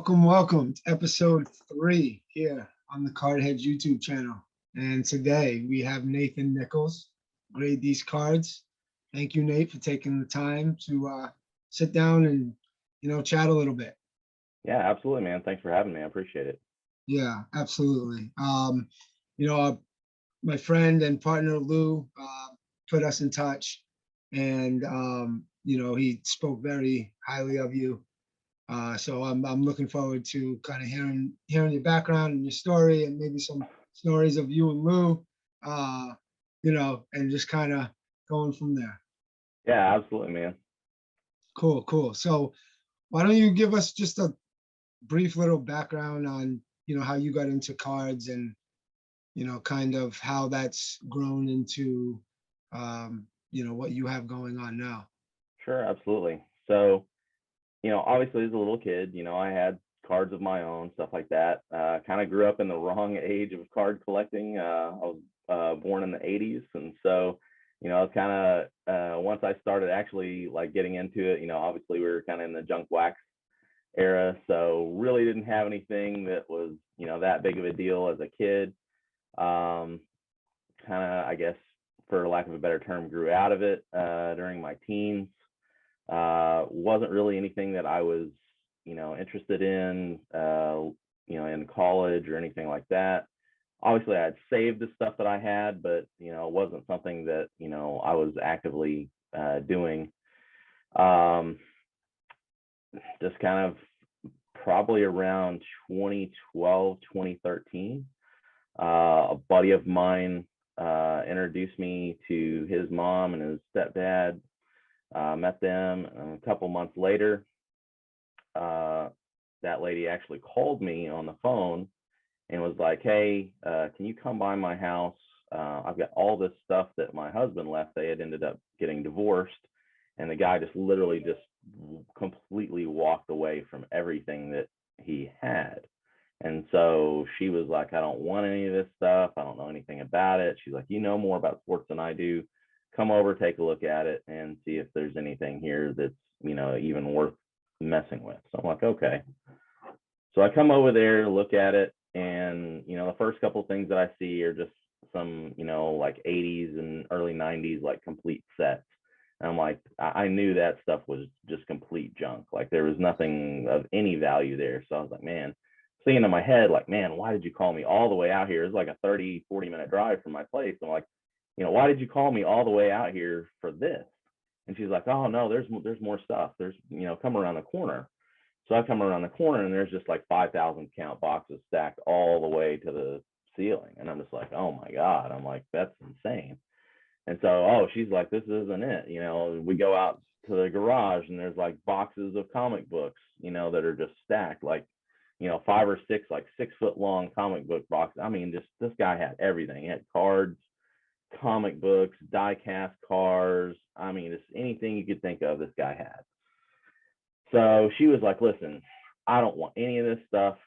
Welcome to episode 3 here on the Cardheads YouTube channel. And today we have Nathan Nichols grade these cards. Thank you, Nate, for taking the time to sit down and chat a little bit. Yeah, absolutely, man. Thanks for having me. I appreciate it. Yeah, absolutely. You know, my friend and partner Lou put us in touch, and he spoke very highly of you. So I'm looking forward to kind of hearing your background and your story, and maybe some stories of you and Lou, and just kind of going from there. Yeah, absolutely, man. Cool. So why don't you give us just a brief little background on how you got into cards and kind of how that's grown into what you have going on now. Sure, absolutely. So, obviously as a little kid, I had cards of my own, stuff like that. Kind of grew up in the wrong age of card collecting. I was born in the 80s. And so, it's kind of, once I started actually like getting into it, obviously we were kind of in the junk wax era. So really didn't have anything that was, that big of a deal as a kid. Kind of, I guess, for lack of a better term, grew out of it during my teens. Wasn't really anything that I was, interested in, in college or anything like that. Obviously, I had saved the stuff that I had, but, it wasn't something that, I was actively doing. Just kind of probably around 2012, 2013, a buddy of mine introduced me to his mom and his stepdad. Met them, and a couple months later, that lady actually called me on the phone and was like, "Hey, can you come by my house? I've got all this stuff that my husband left. They had ended up getting divorced, and the guy just literally just completely walked away from everything that he had." And so she was like, "I don't want any of this stuff. I don't know anything about it." She's like, "You know more about sports than I do. Come over, take a look at it, and see if there's anything here that's, even worth messing with." So I'm like, okay. So I come over there, look at it, and, the first couple of things that I see are just some, like 80s and early 90s, like complete sets. And I'm like, I knew that stuff was just complete junk. Like there was nothing of any value there. So I was like, man, thinking in my head, like, man, why did you call me all the way out here? It's like a 30-40 minute drive from my place. I'm like, why did you call me all the way out here for this? And she's like, "Oh no, there's more stuff. There's, come around the corner." So I come around the corner and there's just like 5,000 count boxes stacked all the way to the ceiling. And I'm just like, oh my God. I'm like, that's insane. And so, oh, she's like, "This isn't it." We go out to the garage and there's like boxes of comic books, that are just stacked, like, 5 or 6, like 6-foot long comic book boxes. I mean, just this guy had everything. He had cards, comic books, die cast cars. I mean, just anything you could think of, this guy had. So she was like, "Listen, I don't want any of this stuff."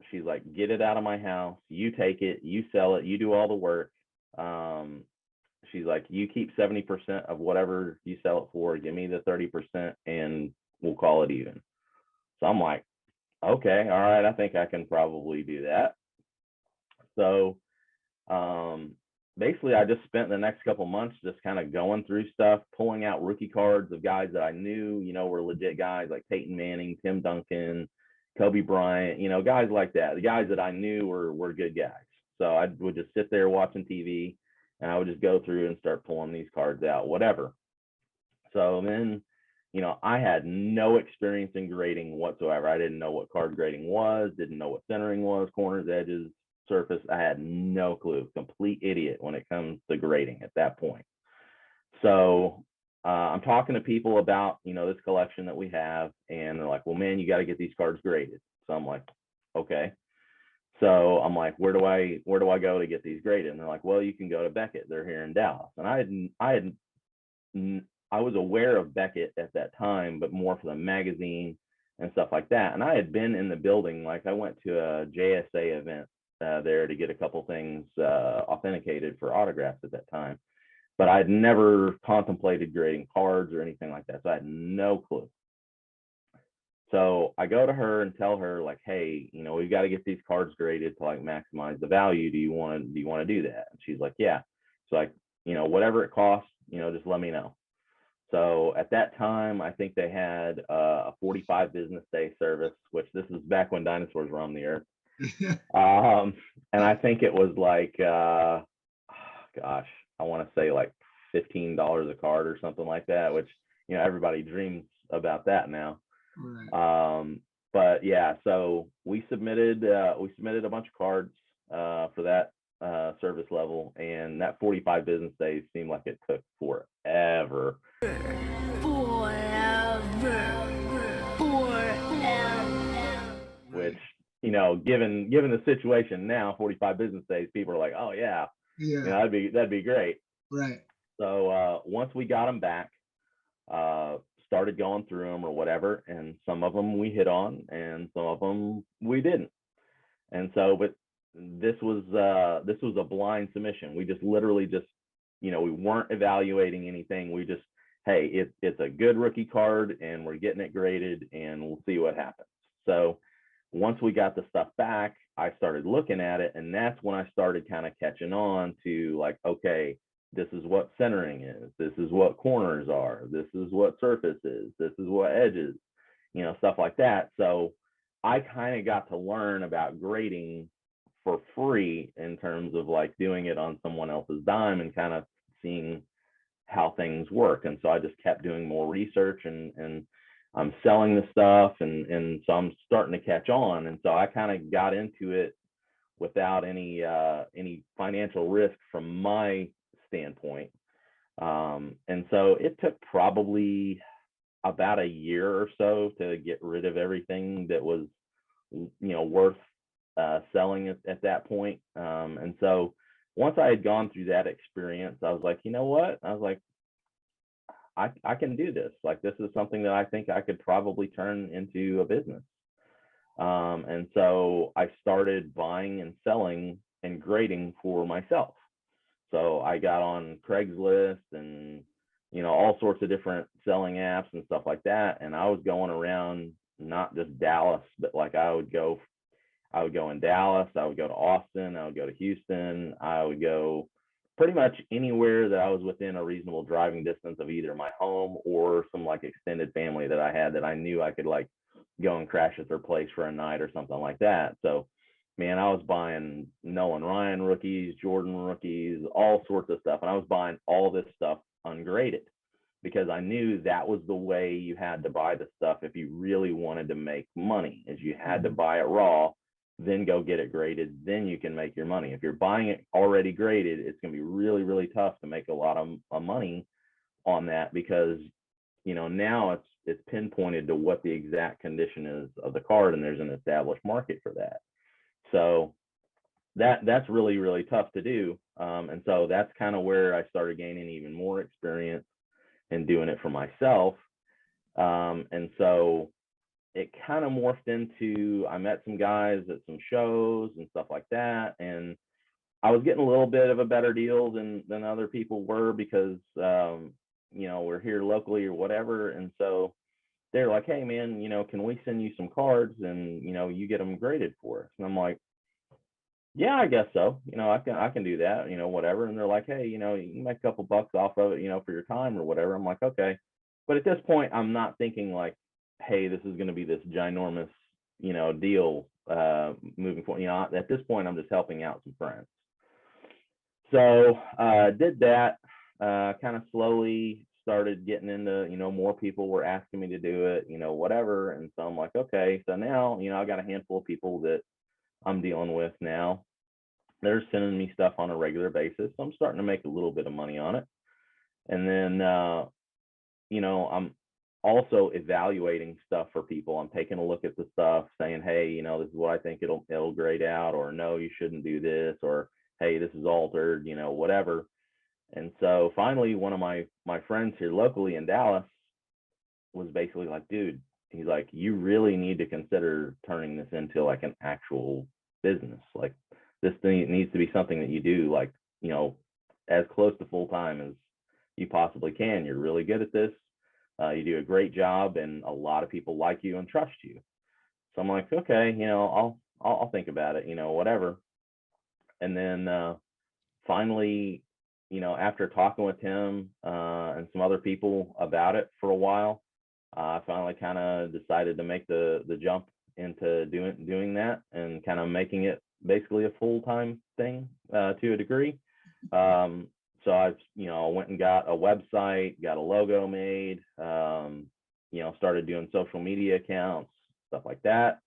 She's like, "Get it out of my house. You take it, you sell it, you do all the work." She's like, "You keep 70% of whatever you sell it for. Give me the 30% and we'll call it even." So I'm like, okay, all right, I think I can probably do that. So basically I just spent the next couple months just kind of going through stuff, pulling out rookie cards of guys that I knew, were legit guys, like Peyton Manning, Tim Duncan, Kobe Bryant, guys like that. The guys that I knew were good guys. So I would just sit there watching TV and I would just go through and start pulling these cards out, whatever. So then, I had no experience in grading whatsoever. I didn't know what card grading was, didn't know what centering was, corners, edges, surface. I had no clue. Complete idiot when it comes to grading at that point. So I'm talking to people about, this collection that we have, and they're like, "Well, man, you got to get these cards graded." So I'm like, okay. So I'm like, where do I go to get these graded? And they're like, "Well, you can go to Beckett. They're here in Dallas." And I was aware of Beckett at that time, but more for the magazine and stuff like that. And I had been in the building, like I went to a JSA event there to get a couple things authenticated for autographs at that time, but I'd never contemplated grading cards or anything like that. So I had no clue. So I go to her and tell her like, hey, we've got to get these cards graded to like maximize the value. Do you want to do that? And she's like, yeah. So like, whatever it costs, just let me know. So at that time, I think they had a 45 business day service, which this is back when dinosaurs roamed the earth. And I think it was like, gosh, I want to say like $15 a card or something like that, which, everybody dreams about that now. Right. But yeah, so we submitted a bunch of cards for that service level, and that 45 business days seemed like it took forever. Which, given the situation now, 45 business days, people are like, oh yeah, Yeah. that'd be great. Right. So once we got them back, started going through them or whatever, and some of them we hit on, and some of them we didn't. And so, but this was a blind submission. We just literally we weren't evaluating anything. We just, hey, it's a good rookie card, and we're getting it graded, and we'll see what happens. So once we got the stuff back, I started looking at it, and that's when I started kind of catching on to like, okay, this is what centering is, this is what corners are, this is what surface is, this is what edges, stuff like that. So I kind of got to learn about grading for free in terms of like doing it on someone else's dime and kind of seeing how things work. And so I just kept doing more research, and I'm selling the stuff, and so I'm starting to catch on. And so I kind of got into it without any financial risk from my standpoint. And so it took probably about a year or so to get rid of everything that was worth selling at that point. And so once I had gone through that experience, I was like, you know what? I was like, I can do this. Like, this is something that I think I could probably turn into a business. And so I started buying and selling and grading for myself. So I got on Craigslist and, all sorts of different selling apps and stuff like that. And I was going around, not just Dallas, but like I would go in Dallas, I would go to Austin, I would go to Houston, I would go pretty much anywhere that I was within a reasonable driving distance of either my home or some like extended family that I had that I knew I could like go and crash at their place for a night or something like that. So, man, I was buying Nolan Ryan rookies, Jordan rookies, all sorts of stuff. And I was buying all this stuff ungraded because I knew that was the way you had to buy the stuff if you really wanted to make money, is you had to buy it raw, then go get it graded, then you can make your money. If you're buying it already graded, it's going to be really, really tough to make a lot of money on that, because now it's pinpointed to what the exact condition is of the card, and there's an established market for that. So that's really, really tough to do. And so that's kind of where I started gaining even more experience and doing it for myself. And so it kind of morphed into, I met some guys at some shows and stuff like that, and I was getting a little bit of a better deal than other people were because we're here locally or whatever. And so they're like, hey man, can we send you some cards and you get them graded for us? And I'm like, yeah, I guess so. I can do that, whatever. And they're like, hey, you can make a couple bucks off of it, for your time or whatever. I'm like, okay. But at this point, I'm not thinking like, hey, this is going to be this ginormous, deal moving forward. At this point, I'm just helping out some friends. So did that, kind of slowly started getting into, more people were asking me to do it, whatever. And so I'm like, okay, so now, I got a handful of people that I'm dealing with now. They're sending me stuff on a regular basis. So I'm starting to make a little bit of money on it. And then, I'm also evaluating stuff for people. I'm taking a look at the stuff, saying, hey, this is what I think it'll grade out, or no, you shouldn't do this, or hey, this is altered, whatever. And so finally, one of my friends here locally in Dallas was basically like, dude, he's like, you really need to consider turning this into like an actual business. Like, this thing needs to be something that you do, like, as close to full time as you possibly can. You're really good at this. You do a great job, and a lot of people like you and trust you. So I'm like, okay, I'll think about it, whatever. And then finally, after talking with him and some other people about it for a while, I finally kind of decided to make the jump into doing that and kind of making it basically a full-time thing to a degree. So I went and got a website, got a logo made, started doing social media accounts, stuff like that.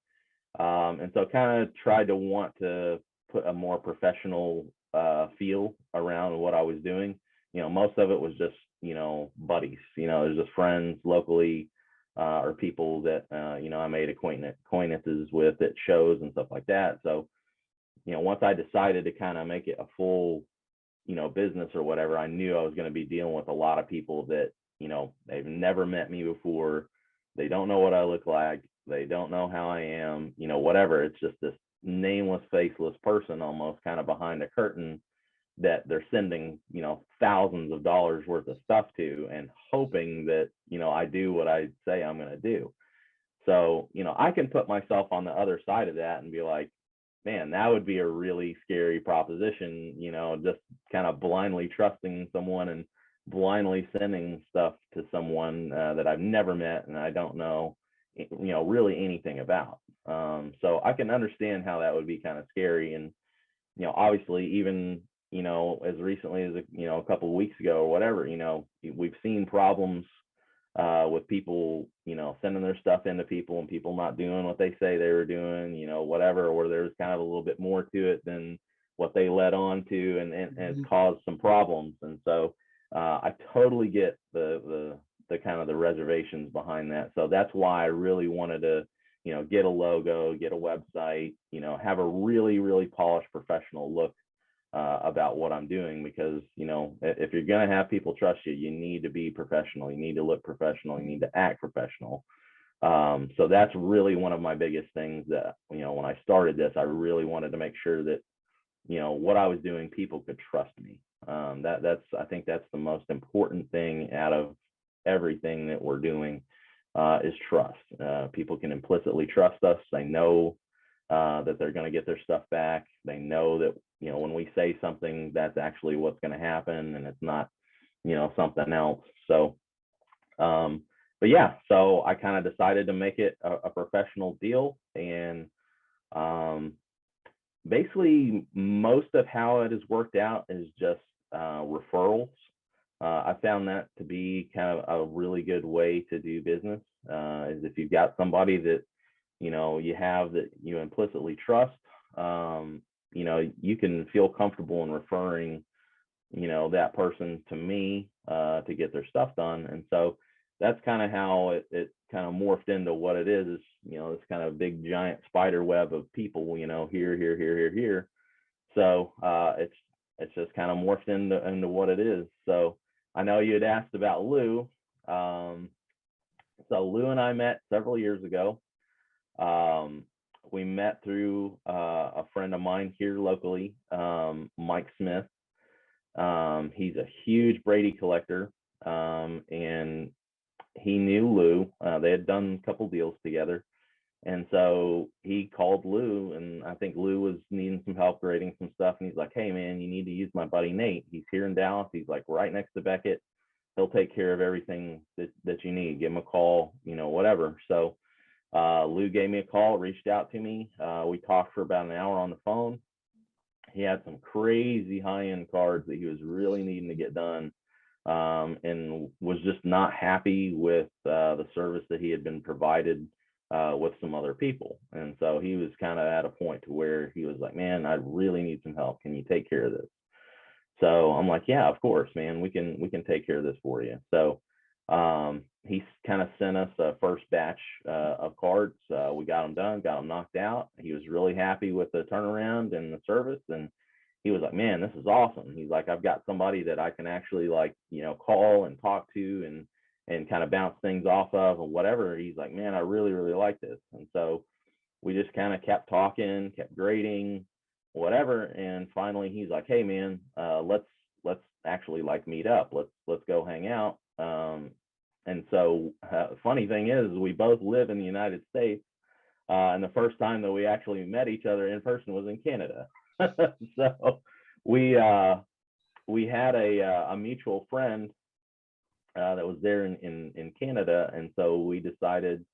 And so kind of tried to want to put a more professional feel around what I was doing. Most of it was just, buddies, there's just friends locally or people that, I made acquaintances with at shows and stuff like that. So, once I decided to kind of make it a full, business or whatever, I knew I was going to be dealing with a lot of people that, they've never met me before. They don't know what I look like. They don't know how I am, whatever. It's just this nameless, faceless person almost kind of behind a curtain that they're sending, thousands of dollars worth of stuff to and hoping that, I do what I say I'm going to do. So, I can put myself on the other side of that and be like, man, that would be a really scary proposition, just kind of blindly trusting someone and blindly sending stuff to someone that I've never met and I don't know, really anything about. So I can understand how that would be kind of scary. And, obviously, even, as recently as, a couple of weeks ago or whatever, we've seen problems with people, sending their stuff into people and people not doing what they say they were doing, whatever, or there's kind of a little bit more to it than what they led on to, and it's caused some problems. And so I totally get the kind of the reservations behind that. So that's why I really wanted to, get a logo, get a website, have a really, really polished professional look about what I'm doing, because if you're going to have people trust you, you need to be professional, you need to look professional, you need to act professional. So that's really one of my biggest things that, when I started this, I really wanted to make sure that, what I was doing, people could trust me. I think that's the most important thing out of everything that we're doing, is trust. People can implicitly trust us. They know that they're going to get their stuff back. They know that, when we say something, that's actually what's going to happen and it's not, something else. So, but yeah, so I kind of decided to make it a professional deal. And basically most of how it has worked out is just referrals. I found that to be kind of a really good way to do business, is if you've got somebody that, you have that you implicitly trust, you can feel comfortable in referring, that person to me to get their stuff done. And so that's kind of how it kind of morphed into what it is, this kind of big giant spider web of people, here. So it's just kind of morphed into what it is. So I know you had asked about Lou. So Lou and I met several years ago. We met through a friend of mine here locally, Mike Smith. He's a huge Brady collector, and he knew Lou. They had done a couple deals together, and so he called Lou, and I think Lou was needing some help grading some stuff, and he's like, "Hey man, you need to use my buddy Nate. He's here in Dallas. He's like right next to Beckett. He'll take care of everything that you need. Give him a call, whatever." So Lou gave me a call, reached out to me. We talked for about an hour on the phone. He had some crazy high-end cards that he was really needing to get done, and was just not happy with the service that he had been provided with some other people. And so he was kind of at a point to where he was like, "Man, I really need some help. Can you take care of this?" So I'm like, "Yeah, of course, man. We can take care of this for you." So he kind of sent us a first batch of cards. We got them done, got them knocked out. He was really happy with the turnaround and the service, and he was like, "Man, this is awesome." He's like, "I've got somebody that I can actually call and talk to and kind of bounce things off of and whatever." He's like, "Man, I really, really like this." And so we just kind of kept talking, kept grading, whatever. And finally he's like, "Hey man, let's actually meet up. Let's go hang out." And so funny thing is, we both live in the United States. And the first time that we actually met each other in person was in Canada. So we we had a mutual friend that was there in Canada, and so we decided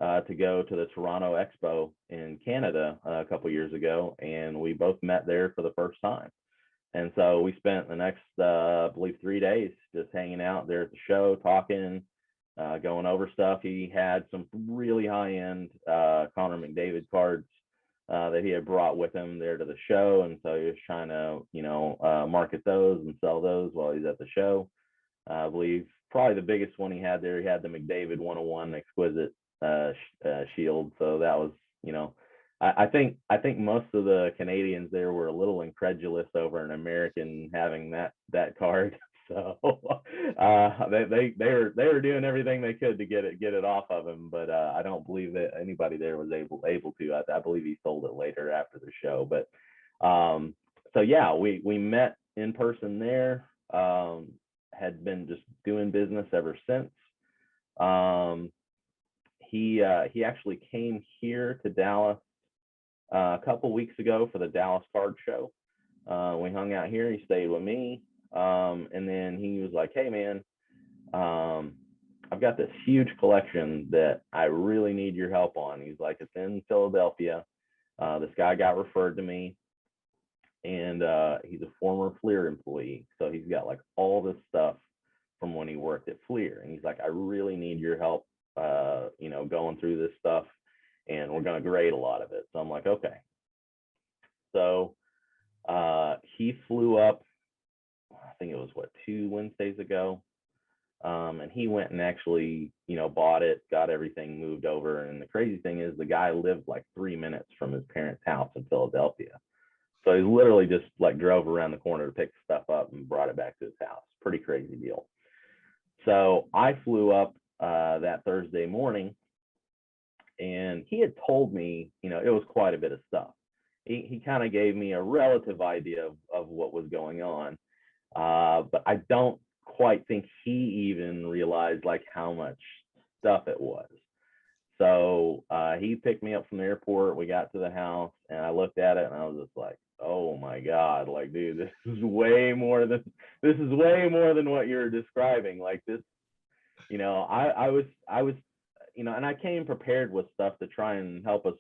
to go to the Toronto Expo in Canada a couple years ago, and we both met there for the first time. And so we spent the next, I believe, 3 days just hanging out there at the show, talking, going over stuff. He had some really high-end Connor McDavid cards that he had brought with him there to the show, and so he was trying to, market those and sell those while he's at the show. I believe probably the biggest one he had there, he had the McDavid 101 Exquisite shield. So that was, I think most of the Canadians there were a little incredulous over an American having that card. So they were doing everything they could to get it off of him, but I don't believe that anybody there was able to. I believe he sold it later after the show. But so yeah, we met in person there. Had been just doing business ever since. He actually came here to Dallas a couple weeks ago for the Dallas Card Show. We hung out here. He stayed with me, and then he was like, "Hey, man, I've got this huge collection that I really need your help on." He's like, "It's in Philadelphia. This guy got referred to me, and he's a former Fleer employee, so he's got like all this stuff from when he worked at Fleer, and he's like, I really need your help, going through this stuff, and we're going to grade a lot of it." So I'm like, okay. So he flew up, I think it was 2 Wednesdays ago, and he went and actually, bought it, got everything moved over. And the crazy thing is, the guy lived like 3 minutes from his parents' house in Philadelphia. So he literally just like drove around the corner to pick stuff up and brought it back to his house. Pretty crazy deal. So I flew up that Thursday morning, and he had told me, it was quite a bit of stuff. He kind of gave me a relative idea of what was going on, but I don't quite think he even realized like how much stuff it was. So he picked me up from the airport. We got to the house, and I looked at it, and I was just like, "Oh my God! Like, dude, this is way more than what you're describing. Like this, I was, and I came prepared with stuff to try and help us,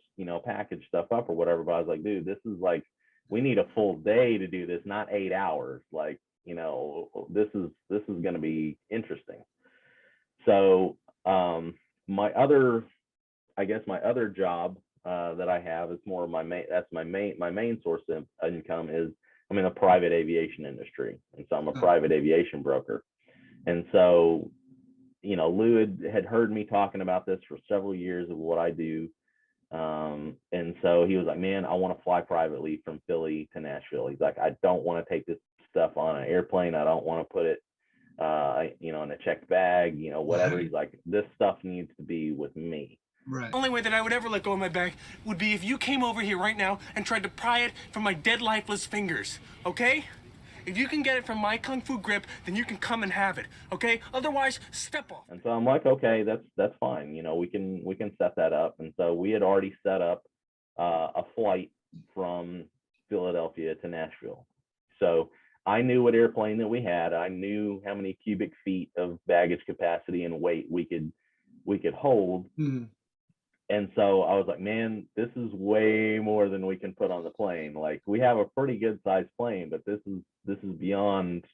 package stuff up or whatever. But I was like, dude, this is like, we need a full day to do this, not 8 hours. Like, this is going to be interesting." So my other job that I have is more of my main source of income is I'm in the private aviation industry, and so I'm a private aviation broker. And so, Lou had heard me talking about this for several years of what I do, and so he was like, "Man, I want to fly privately from Philly to Nashville." He's like, "I don't want to take this stuff on an airplane. I don't want to put it in a checked bag, whatever." He's like, "This stuff needs to be with me." Right. The only way that I would ever let go of my bag would be if you came over here right now and tried to pry it from my dead, lifeless fingers, okay? If you can get it from my kung fu grip, then you can come and have it, okay? Otherwise, step off. And so I'm like, okay, that's fine. We can set that up. And so we had already set up a flight from Philadelphia to Nashville. So I knew what airplane that we had. I knew how many cubic feet of baggage capacity and weight we could hold. Mm-hmm. And so I was like, man, this is way more than we can put on the plane. Like, we have a pretty good sized plane, but this is beyond,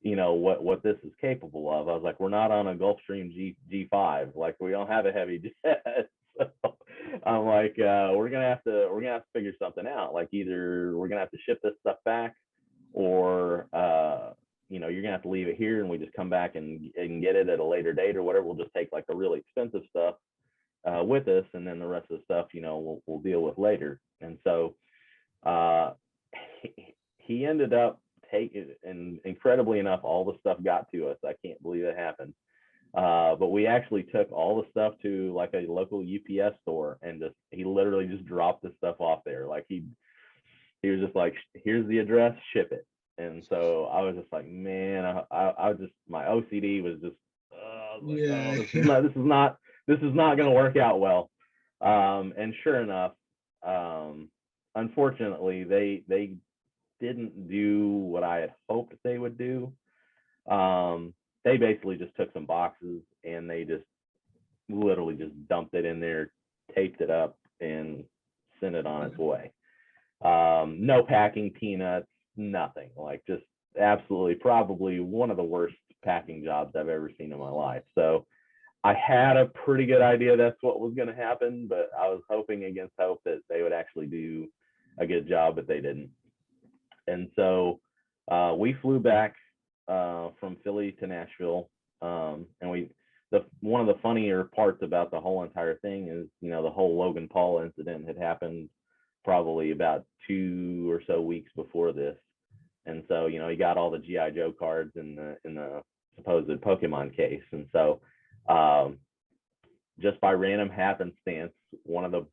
what this is capable of. I was like, we're not on a Gulfstream G5. Like, we don't have a heavy jet. So I'm like, we're gonna have to figure something out. Like, either we're gonna have to ship this stuff back, or you're gonna have to leave it here and we just come back and get it at a later date or whatever. We'll just take like the really expensive stuff with us, and then the rest of the stuff, we'll deal with later. And so he ended up taking, and incredibly enough, all the stuff got to us. I can't believe it happened. But we actually took all the stuff to like a local UPS store, and he literally just dropped the stuff off there. Like, he was just like, "Here's the address, ship it." And so I was just like, man, I was just, my OCD was just, I was like, Yeah. oh, this is not going to work out well. And sure enough, unfortunately, they didn't do what I had hoped they would do. They basically just took some boxes and they just literally just dumped it in there, taped it up, and sent it on its way. No packing peanuts, nothing. Like, just absolutely probably one of the worst packing jobs I've ever seen in my life. So I had a pretty good idea that's what was going to happen, but I was hoping against hope that they would actually do a good job, but they didn't. And so we flew back from Philly to Nashville, and one of the funnier parts about the whole entire thing is, the whole Logan Paul incident had happened probably about 2 or so weeks before this. And so, he got all the GI Joe cards in the supposed Pokemon case. And so just by random happenstance, one of the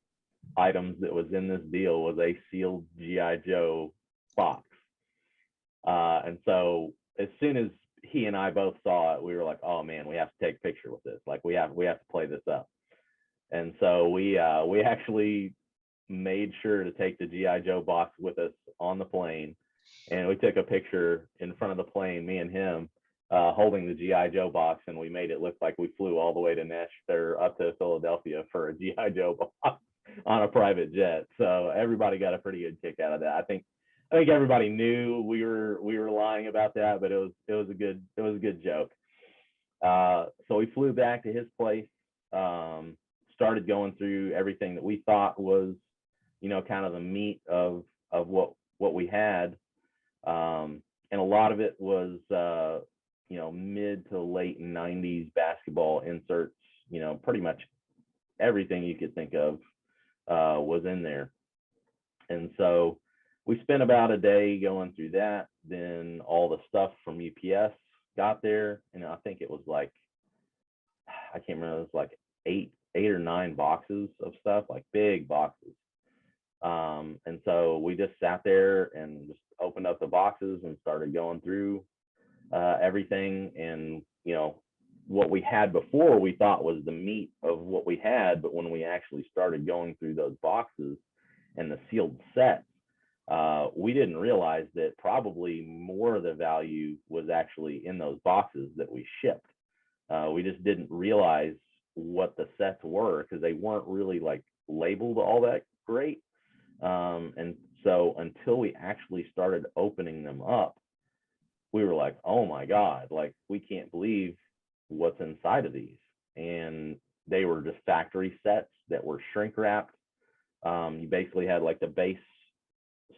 items that was in this deal was a sealed GI Joe box. And so as soon as he and I both saw it, we were like, oh man, we have to take a picture with this. Like, we have to play this up. And so we actually made sure to take the GI Joe box with us on the plane, and we took a picture in front of the plane, me and him, holding the GI Joe box, and we made it look like we flew all the way to Nashville, up to Philadelphia for a GI Joe box on a private jet. So everybody got a pretty good kick out of that. I think everybody knew we were lying about that, but it was a good joke. So we flew back to his place, started going through everything that we thought was, kind of the meat of what we had. And a lot of it was, mid to late 90s basketball inserts. Pretty much everything you could think of was in there. And so we spent about a day going through that. Then all the stuff from UPS got there, and I think it was like, I can't remember, it was like eight or nine boxes of stuff, like big boxes. And so we just sat there and just opened up the boxes and started going through everything. And what we had before we thought was the meat of what we had, but when we actually started going through those boxes and the sealed sets, we didn't realize that probably more of the value was actually in those boxes that we shipped. We just didn't realize what the sets were because they weren't really like labeled all that great. And so until we actually started opening them up, we were like, oh my God, like, we can't believe what's inside of these. And they were just factory sets that were shrink wrapped. You basically had like the base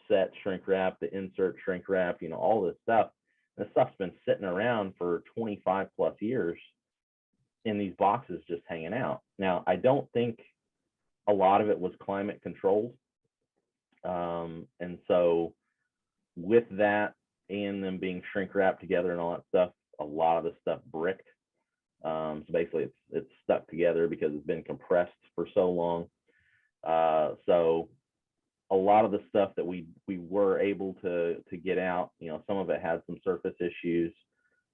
set shrink wrap, the insert shrink wrap, all this stuff. This stuff's been sitting around for 25 plus years in these boxes just hanging out. Now, I don't think a lot of it was climate controlled. And so with that and them being shrink wrapped together and all that stuff, a lot of the stuff bricked. So basically it's stuck together because it's been compressed for so long. So a lot of the stuff that we were able to get out, some of it had some surface issues,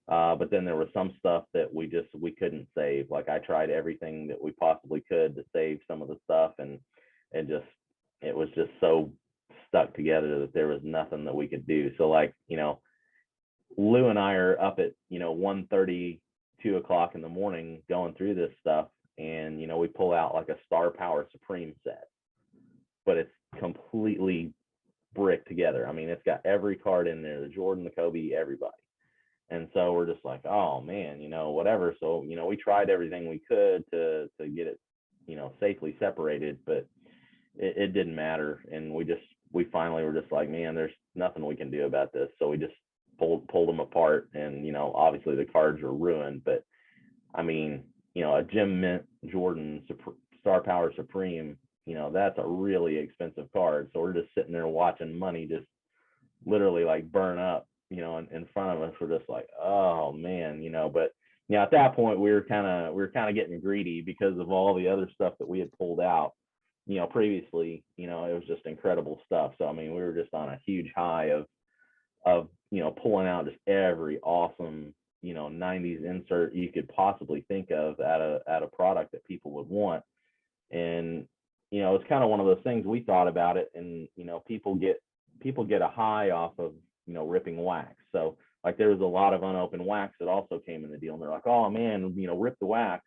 but then there was some stuff that we couldn't save. Like, I tried everything that we possibly could to save some of the stuff, and it was just so stuck together that there was nothing that we could do. So, like, Lou and I are up at 1:30, 2 o'clock in the morning going through this stuff, and we pull out like a Star Power Supreme set, but it's completely bricked together. I mean, it's got every card in there, the Jordan, the Kobe, everybody. And so we're just like, oh man, whatever. So we tried everything we could to get it safely separated, but it didn't matter. And we finally were just like, man, there's nothing we can do about this. So we just pulled them apart, and obviously the cards were ruined, but I mean, a Gem Mint Jordan Star Power Supreme, that's a really expensive card. So we're just sitting there watching money just literally like burn up, in front of us. We're just like, oh man, but at that point we were kind of getting greedy because of all the other stuff that we had pulled out, previously. It was just incredible stuff. So I mean, we were just on a huge high of pulling out just every awesome, 90s insert you could possibly think of at a product that people would want. And it's kind of one of those things. We thought about it, and people get a high off of ripping wax. So like there was a lot of unopened wax that also came in the deal, and they're like, oh man, rip the wax.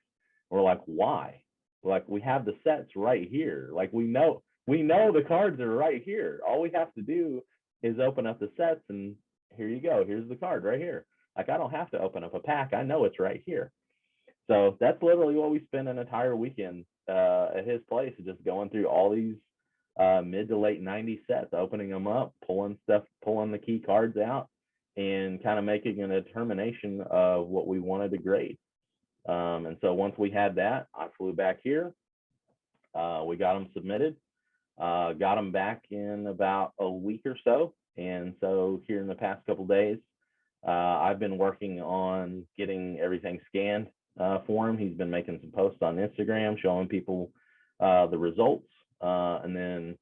We're like, why? We're like, we have the sets right here. Like we know the cards are right here. All we have to do is open up the sets, and here you go. Here's the card right here. Like I don't have to open up a pack. I know it's right here. So that's literally what we spent an entire weekend at his place, just going through all these mid to late 90s sets, opening them up, pulling the key cards out, and kind of making a determination of what we wanted to grade. And so once we had that, I flew back here. We got them submitted, got them back in about a week or so. And so here in the past couple of days, I've been working on getting everything scanned for him. He's been making some posts on Instagram showing people the results. And then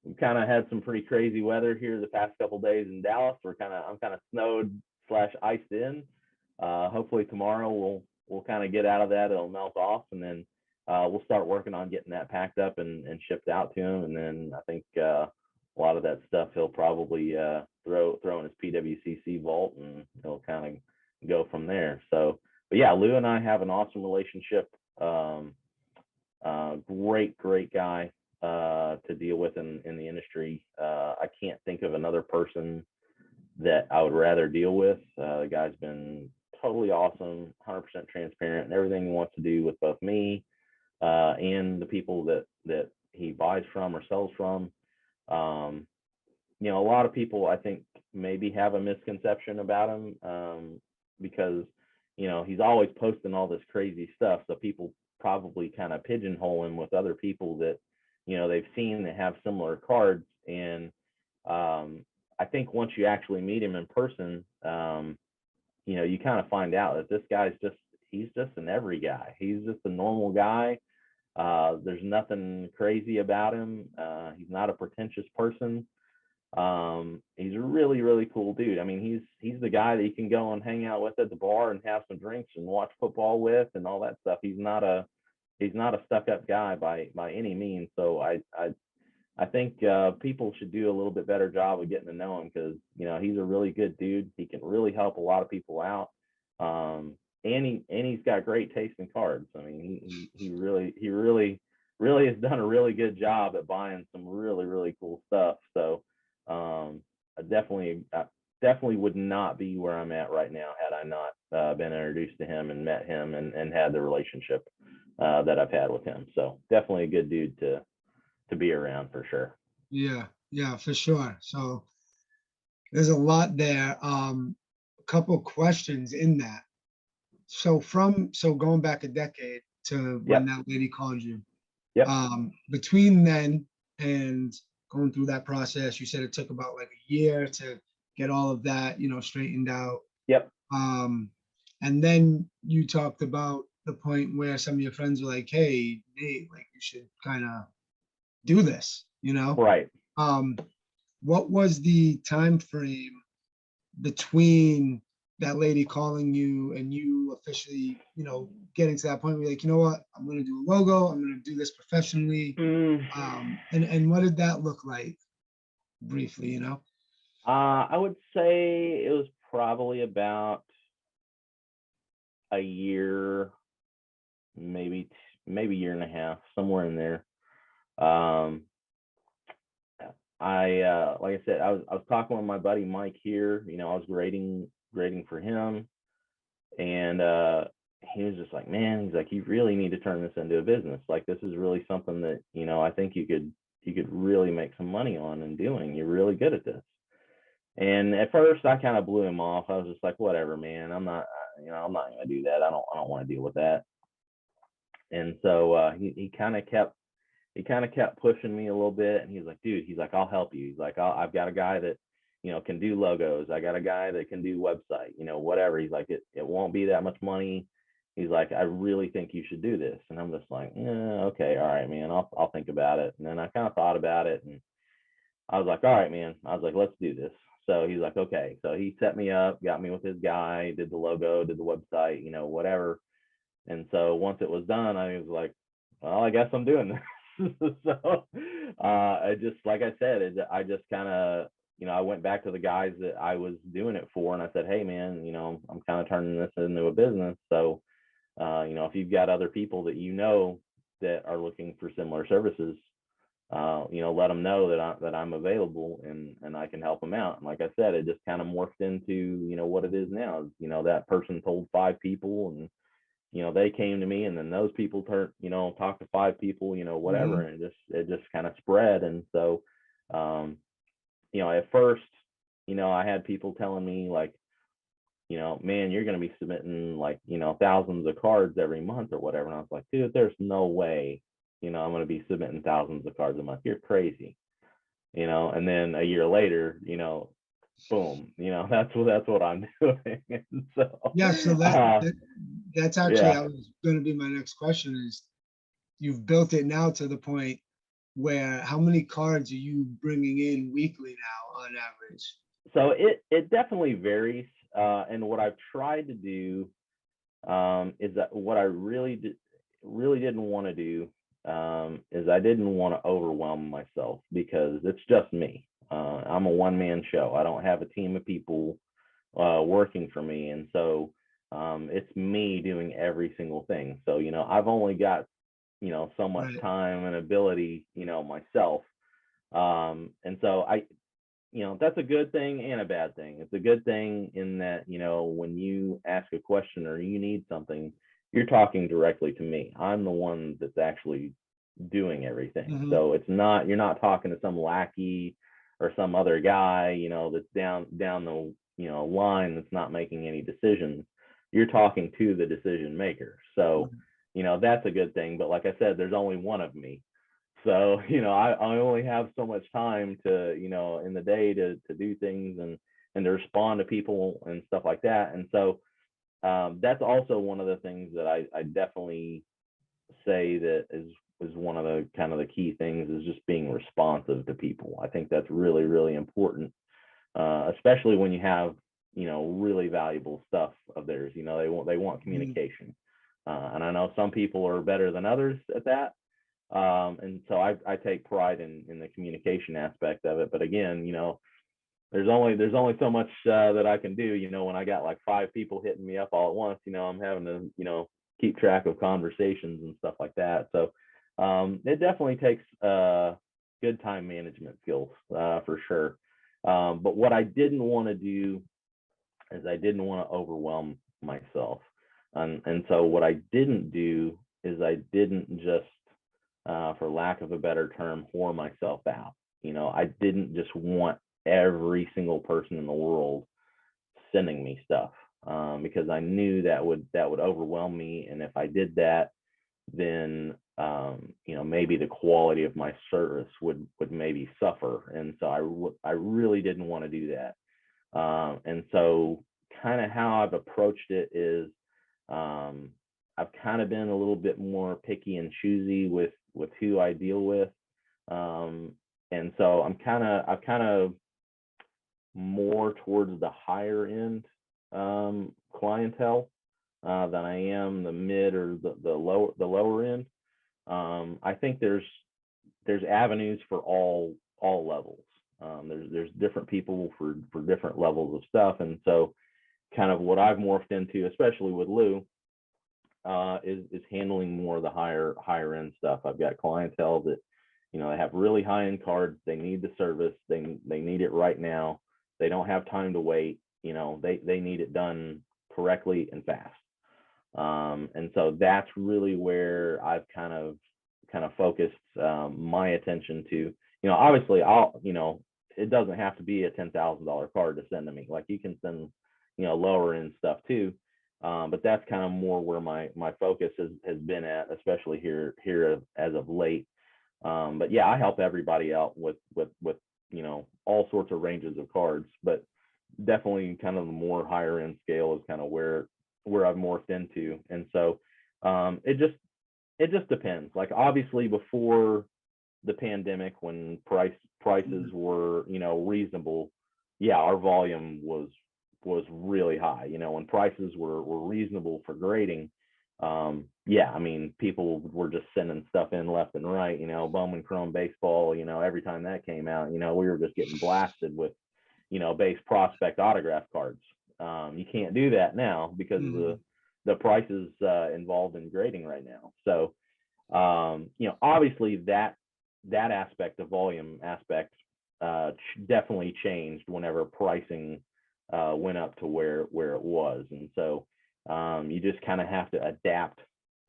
we kind of had some pretty crazy weather here the past couple of days in Dallas. I'm kind of snowed / iced in. Hopefully tomorrow we'll kind of get out of that. It'll melt off, and then we'll start working on getting that packed up and shipped out to him. And then I think a lot of that stuff he'll probably throw in his PWCC vault, and he'll kind of go from there. So, but yeah, Lou and I have an awesome relationship. Great guy to deal with in the industry. I can't think of another person that I would rather deal with. The guy's been totally awesome, 100% transparent, and everything he wants to do with both me and the people that he buys from or sells from. A lot of people, I think, maybe have a misconception about him because he's always posting all this crazy stuff, so people probably kind of pigeonhole him with other people that they've seen that have similar cards. And I think once you actually meet him in person, you kind of find out that this guy's he's just an every guy. He's just a normal guy. There's nothing crazy about him. He's not a pretentious person. He's a really, really cool dude. I mean, he's the guy that you can go and hang out with at the bar and have some drinks and watch football with and all that stuff. He's not a stuck-up guy by any means. So I think people should do a little bit better job of getting to know him, because he's a really good dude. He can really help a lot of people out, and he's got great taste in cards. I mean, he really has done a really good job at buying some really, really cool stuff. So I definitely would not be where I'm at right now had I not been introduced to him and met him and had the relationship that I've had with him. So definitely a good dude to be around for sure. Yeah, for sure. So there's a lot there. A couple questions in that. So going back a decade to when that lady called you. Yep. Between then and going through that process, you said it took about like a year to get all of that, straightened out. Yep. And then you talked about the point where some of your friends were like, hey, Nate, like you should kind of do this, Right. What was the time frame between that lady calling you and you officially, getting to that point where you're like, you know what, I'm going to do a logo, I'm going to do this professionally. And what did that look like briefly, I would say it was probably about a year, maybe year and a half, somewhere in there. Like I said, I was talking with my buddy Mike here. I was grading for him, and he was just like, man, he's like, you really need to turn this into a business. Like, this is really something that I think you could really make some money on and doing. You're really good at this. And at first, I kind of blew him off. I was just like, whatever, man. I'm not gonna do that. I don't want to deal with that. And so he kind of kept pushing me a little bit, and he's like, dude, he's like, I'll help you. He's like, I've got a guy that can do logos. I got a guy that can do website, whatever. He's like, it won't be that much money. He's like, I really think you should do this. And I'm just like, okay, all right, man, I'll think about it. And then I kind of thought about it, and I was like, all right, man. I was like, let's do this. So he's like, okay. So he set me up, got me with his guy, did the logo, did the website, whatever. And so once it was done, I was like, well, I guess I'm doing this. So I just, like I said, I just kind of, I went back to the guys that I was doing it for, and I said, hey man, I'm kind of turning this into a business. So, if you've got other people that that are looking for similar services, let them know that I'm available and I can help them out. And like I said, it just kind of morphed into, what it is now. That person told 5 people, and they came to me, and then those people talked to 5 people, whatever, and it just kind of spread. And so, at first, I had people telling me like, man, you're going to be submitting like, thousands of cards every month or whatever. And I was like, dude, there's no way, I'm going to be submitting thousands of cards a month. You're crazy, and then a year later, boom, that's what I'm doing. And so, Yeah, so that's actually, yeah. I was going to be my next question is, you've built it now to the point where how many cards are you bringing in weekly now on average? So it definitely varies. And what I've tried to do is that what I really didn't want to do is I didn't want to overwhelm myself, because it's just me. I'm a one-man show. I don't have a team of people working for me, and so it's me doing every single thing. So I've only got so much Right. time and ability myself, and so that's a good thing and a bad thing. It's a good thing in that, when you ask a question or you need something, you're talking directly to me. I'm the one that's actually doing everything. Mhm. So you're not talking to some lackey or some other guy, that's down the, line that's not making any decisions. You're talking to the decision maker. So, that's a good thing. But like I said, there's only one of me. So, I only have so much time to, in the day to do things and to respond to people and stuff like that. And so that's also one of the things that I definitely say that is one of the kind of the key things, is just being responsive to people. I think that's really, really important, especially when you have, really valuable stuff of theirs. They want communication. And I know some people are better than others at that. And so I take pride in the communication aspect of it. But again, there's only so much that I can do. When I got like 5 people hitting me up all at once, I'm having to keep track of conversations and stuff like that. So it definitely takes good time management skills for sure. But what I didn't want to do is I didn't want to overwhelm myself. And so what I didn't do is I didn't just for lack of a better term, whore myself out. I didn't just want every single person in the world sending me stuff, because I knew that would overwhelm me. And if I did that, then maybe the quality of my service would maybe suffer. And so I really didn't want to do that. And so kind of how I've approached it is, I've kind of been a little bit more picky and choosy with who I deal with. And so I'm kind of more towards the higher end clientele than I am the mid or the lower end. I think there's avenues for all levels. There's different people for different levels of stuff. And so kind of what I've morphed into, especially with Lou, is handling more of the higher end stuff. I've got clientele that, they have really high end cards. They need the service. They need it right now. They don't have time to wait. They need it done correctly and fast. And so that's really where I've kind of focused my attention to. Obviously it doesn't have to be a $10,000 card to send to me. Like, you can send lower end stuff too. But that's kind of more where my focus has been at, especially here as of late. But yeah, I help everybody out with all sorts of ranges of cards, but definitely kind of the more higher end scale is kind of where I've morphed into. And so it just depends. Like, obviously before the pandemic, when prices were reasonable, yeah, our volume was really high. You know, when prices were reasonable for grading, yeah, I mean, people were just sending stuff in left and right. You know, Bowman Chrome baseball. You know, every time that came out, you know, we were just getting blasted with, you know, base prospect autograph cards. You can't do that now because of Mhm. the prices involved in grading right now. So, you know, obviously that aspect, the volume aspect, definitely changed whenever pricing went up to where it was, and so you just kind of have to adapt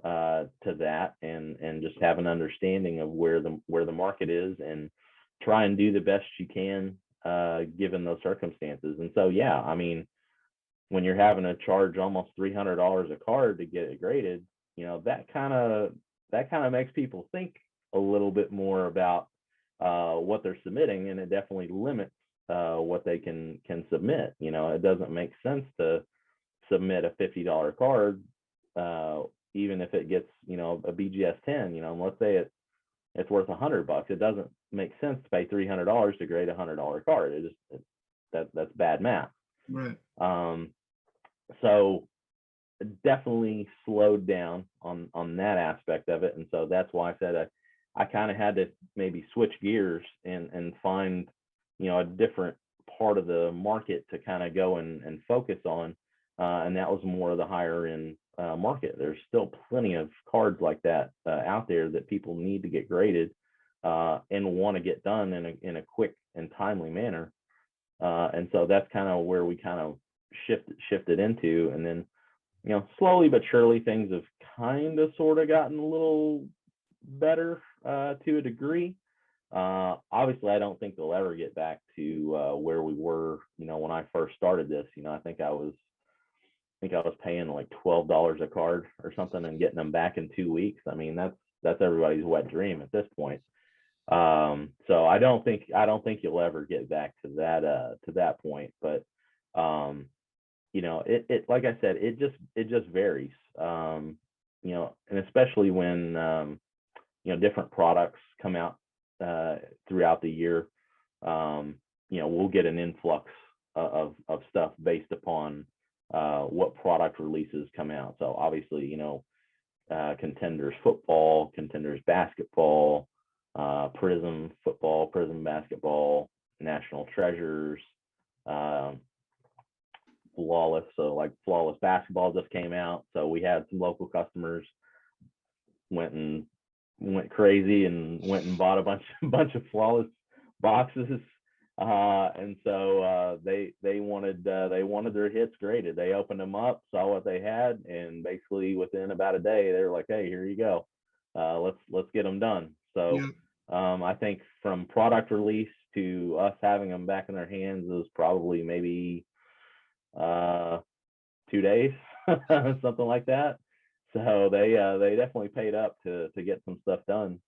to that, and just have an understanding of where the market is, and try and do the best you can given those circumstances. And so, yeah, I mean, when you're having to charge almost $300 a card to get it graded, you know, that kind of makes people think a little bit more about what they're submitting, and it definitely limits what they can submit. You know, it doesn't make sense to submit a $50 card, even if it gets, you know, a BGS 10. You know, and let's say it's worth $100. It doesn't make sense to pay $300 to grade a $100 card. That's bad math. Right. So definitely slowed down on that aspect of it, and so that's why I said I kind of had to maybe switch gears and find, you know, a different part of the market to kind of go and focus on, and that was more of the higher end market. There's still plenty of cards like that out there that people need to get graded and want to get done in a quick and timely manner, and so that's kind of where we kind of shifted into. And then, you know, slowly but surely things have kind of sort of gotten a little better to a degree. Obviously, I don't think they'll ever get back to where we were, you know, when I first started this. You know, I think I was paying like $12 a card or something and getting them back in 2 weeks. I mean, that's everybody's wet dream at this point. So I don't think you'll ever get back to that point. But you know, it like I said, it just varies. You know, and especially when you know, different products come out throughout the year, you know, we'll get an influx of stuff based upon what product releases come out. So obviously, you know, Contenders football, Contenders basketball, Prism football, Prism basketball, National Treasures, Flawless. So like Flawless basketball just came out. So we had some local customers went crazy and went and bought a bunch of Flawless boxes, and so they wanted their hits graded. They opened them up, saw what they had, and basically within about a day they were like, hey, here you go, let's get them done. So Yeah. I think from product release to us having them back in their hands is probably maybe 2 days, something like that. So they definitely paid up to get some stuff done.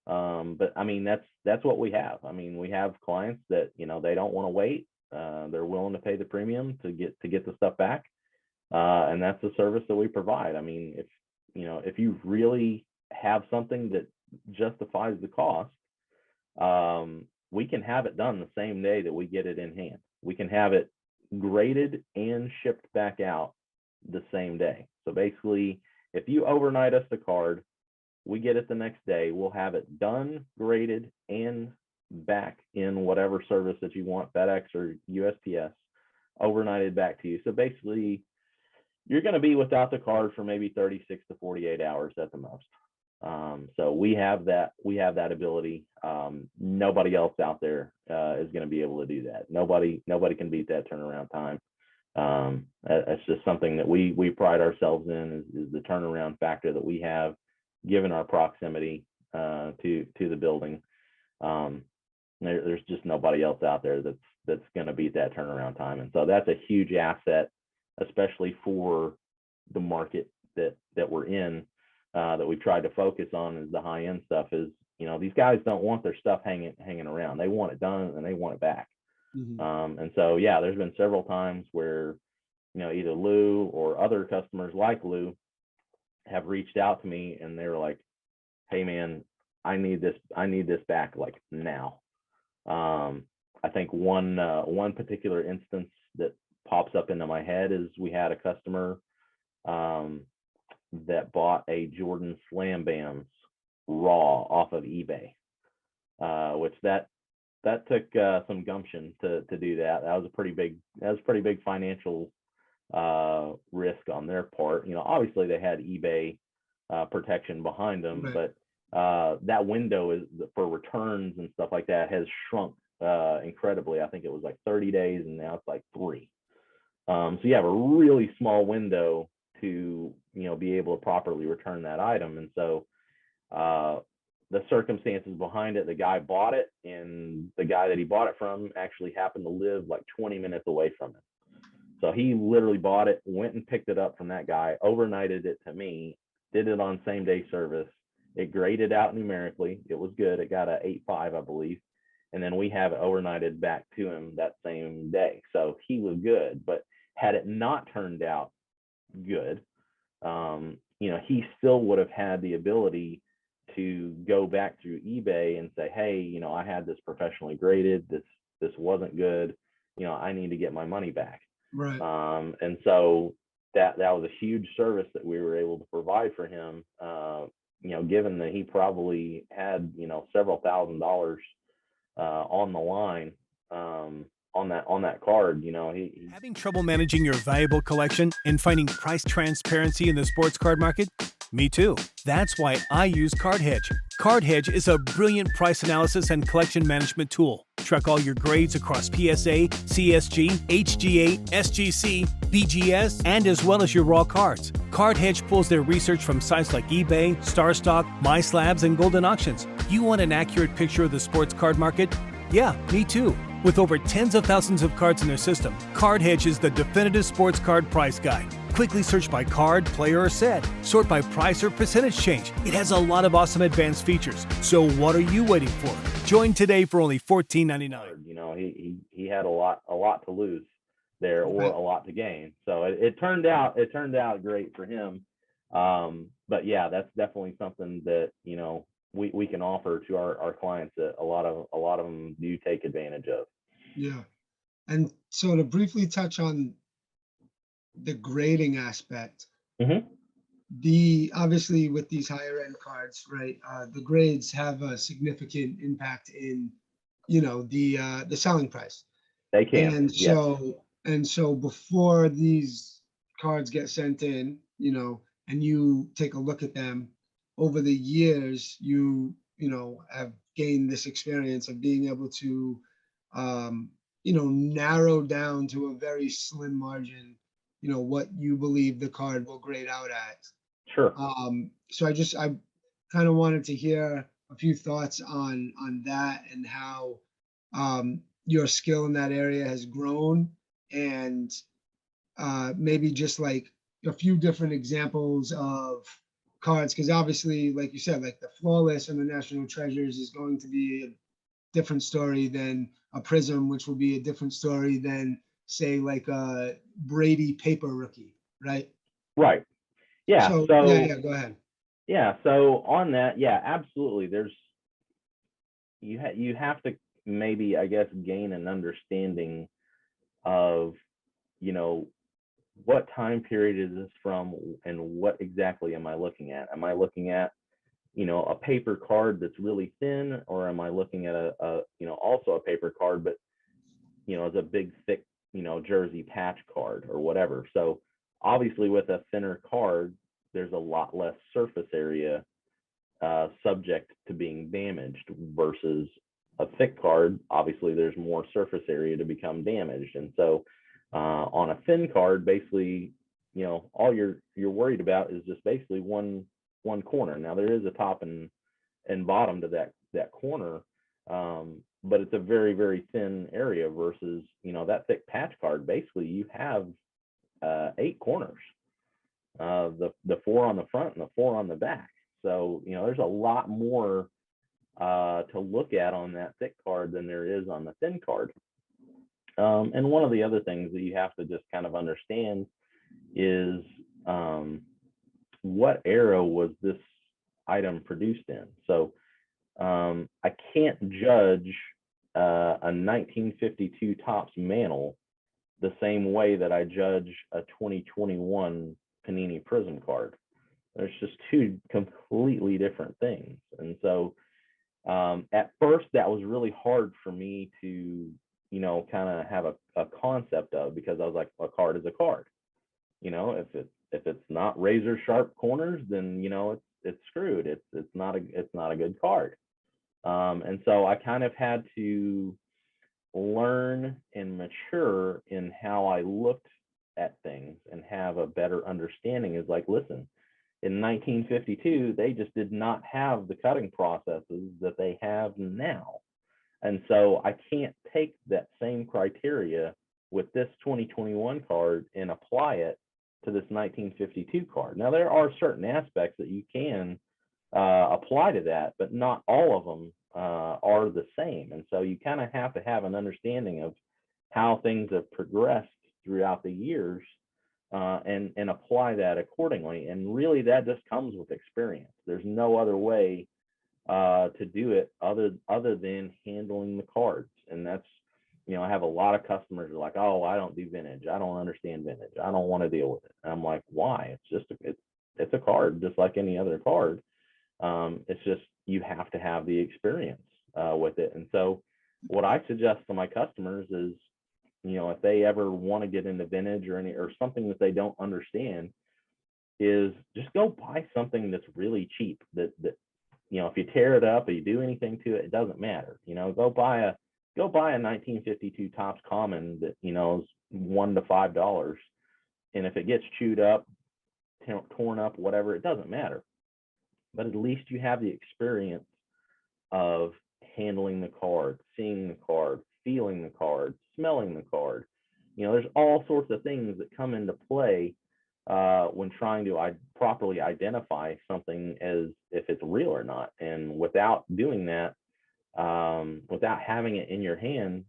But I mean, that's what we have. I mean, we have clients that, you know, they don't want to wait. They're willing to pay the premium to get the stuff back, and that's the service that we provide. I mean, if you really have something that justifies the cost, we can have it done the same day that we get it in hand. We can have it graded and shipped back out the same day. So basically, if you overnight us the card, we get it the next day. We'll have it done, graded, and back in whatever service that you want, FedEx or USPS, overnighted back to you. So basically, you're going to be without the card for maybe 36 to 48 hours at the most. So we have that ability. Nobody else out there is going to be able to do that. Nobody can beat that turnaround time. That's just something that we pride ourselves in, is the turnaround factor that we have, given our proximity to the building. There's just nobody else out there that's going to beat that turnaround time, and so that's a huge asset, especially for the market that we're in. That we've tried to focus on is the high end stuff. Is, you know, these guys don't want their stuff hanging around. They want it done and they want it back. Mhm. And so, yeah, there's been several times where, you know, either Lou or other customers like Lou have reached out to me and they were like, hey man, I need this back like now. I think one particular instance that pops up into my head is we had a customer that bought a Jordan Slam Bams raw off of eBay, which that took some gumption to do that. That was a pretty big financial risk on their part. Obviously they had eBay protection behind them, Right. but that window is for returns and stuff like that has shrunk incredibly. I think it was like 30 days and now it's like 3. So you have a really small window to be able to properly return that item. And so the circumstances behind it, the guy bought it, and the guy that he bought it from actually happened to live like 20 minutes away from it. So he literally bought it, went and picked it up from that guy, overnighted it to me, did it on same day service. It graded out numerically. It was good. It got a 8.5, I believe. And then we have it overnighted back to him that same day. So he was good. But had it not turned out good, he still would have had the ability to go back through eBay and say, hey, I had this professionally graded. This wasn't good. I need to get my money back. Right. And so that was a huge service that we were able to provide for him, given that he probably had, several $1,000s on the line on that card. Having trouble managing your valuable collection and finding price transparency in the sports card market? Me too. That's why I use CardHedge. CardHedge is a brilliant price analysis and collection management tool. Track all your grades across PSA, CSG, HGA, SGC, BGS, and as well as your raw cards. CardHedge pulls their research from sites like eBay, StarStock, MySlabs, and Golden Auctions. You want an accurate picture of the sports card market? Yeah, me too. With over tens of thousands of cards in their system, CardHedge is the definitive sports card price guide. Quickly search by card, player, or set. Sort by price or percentage change. It has a lot of awesome advanced features. So what are you waiting for? Join today for only $14.99. He had a lot to lose there, or a lot to gain. So it turned out great for him. But yeah, that's definitely something that we can offer to our clients that a lot of them do take advantage of. Yeah. And so to briefly touch on the grading aspect, obviously with these higher end cards, right, the grades have a significant impact in the selling price. They can. And so before these cards get sent in, and you take a look at them over the years, you have gained this experience of being able to narrow down to a very slim margin what you believe the card will grade out at. Sure. So I kind of wanted to hear a few thoughts on that and how your skill in that area has grown, and maybe just like a few different examples of cards, because obviously, like you said, like the Flawless and the National Treasures is going to be a different story than a Prism, which will be a different story than, say, like a Brady paper rookie, right? Right. Yeah. So go ahead. Yeah. So on that, yeah, absolutely. You have to maybe, I guess, gain an understanding of, what time period is this from and what exactly am I looking at? Am I looking at, a paper card that's really thin, or am I looking at also a paper card, but, it's a big, thick, jersey patch card or whatever. So obviously with a thinner card, there's a lot less surface area subject to being damaged versus a thick card. Obviously there's more surface area to become damaged. And so on a thin card, basically, all you're worried about is just basically one corner. Now there is a top and bottom to that corner, but it's a very, very thin area versus, that thick patch card. Basically you have 8 corners, the 4 on the front and the 4 on the back. So, there's a lot more to look at on that thick card than there is on the thin card. And one of the other things that you have to just kind of understand is what era was this item produced in. So I can't judge a 1952 Topps Mantle the same way that I judge a 2021 Panini Prism card. There's just two completely different things. And so at first that was really hard for me to, kind of have a concept of, because I was like, a card is a card. If it's not razor sharp corners, then it's screwed. It's not a good card. And so I kind of had to learn and mature in how I looked at things and have a better understanding. Is like, listen, in 1952, they just did not have the cutting processes that they have now. And so I can't take that same criteria with this 2021 card and apply it to this 1952 card. Now, there are certain aspects that you can apply to that, but not all of them are the same. And so you kind of have to have an understanding of how things have progressed throughout the years and apply that accordingly. And really, that just comes with experience. There's no other way to do it other than handling the cards. And that's, I have a lot of customers who are like, oh, I don't do vintage. I don't understand vintage. I don't want to deal with it. And I'm like, why? It's just it's a card, just like any other card. It's just, you have to have the experience with it. And so what I suggest to my customers is, if they ever want to get into vintage or something that they don't understand, is just go buy something that's really cheap. That if you tear it up or you do anything to it, it doesn't matter. Go buy a 1952 Topps Common that is $1 to $5, and if it gets chewed up, torn up, whatever, it doesn't matter. But at least you have the experience of handling the card, seeing the card, feeling the card, smelling the card. There's all sorts of things that come into play when trying to properly identify something as if it's real or not. And without doing that, without having it in your hand,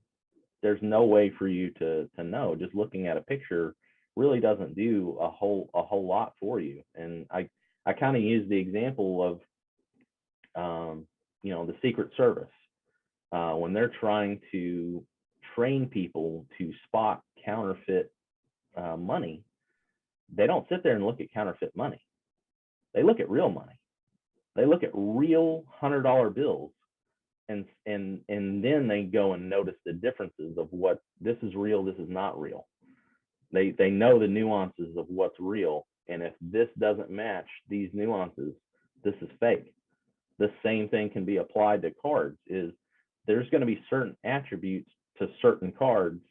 there's no way for you to know. Just looking at a picture really doesn't do a whole lot for you. And I kind of use the example of, the Secret Service. When they're trying to train people to spot counterfeit money, they don't sit there and look at counterfeit money. They look at real money. They look at real $100 bills, and then they go and notice the differences of what this is real, this is not real. They know the nuances of what's real, and if this doesn't match these nuances, this is fake. The same thing can be applied to cards. Is there's going to be certain attributes to certain cards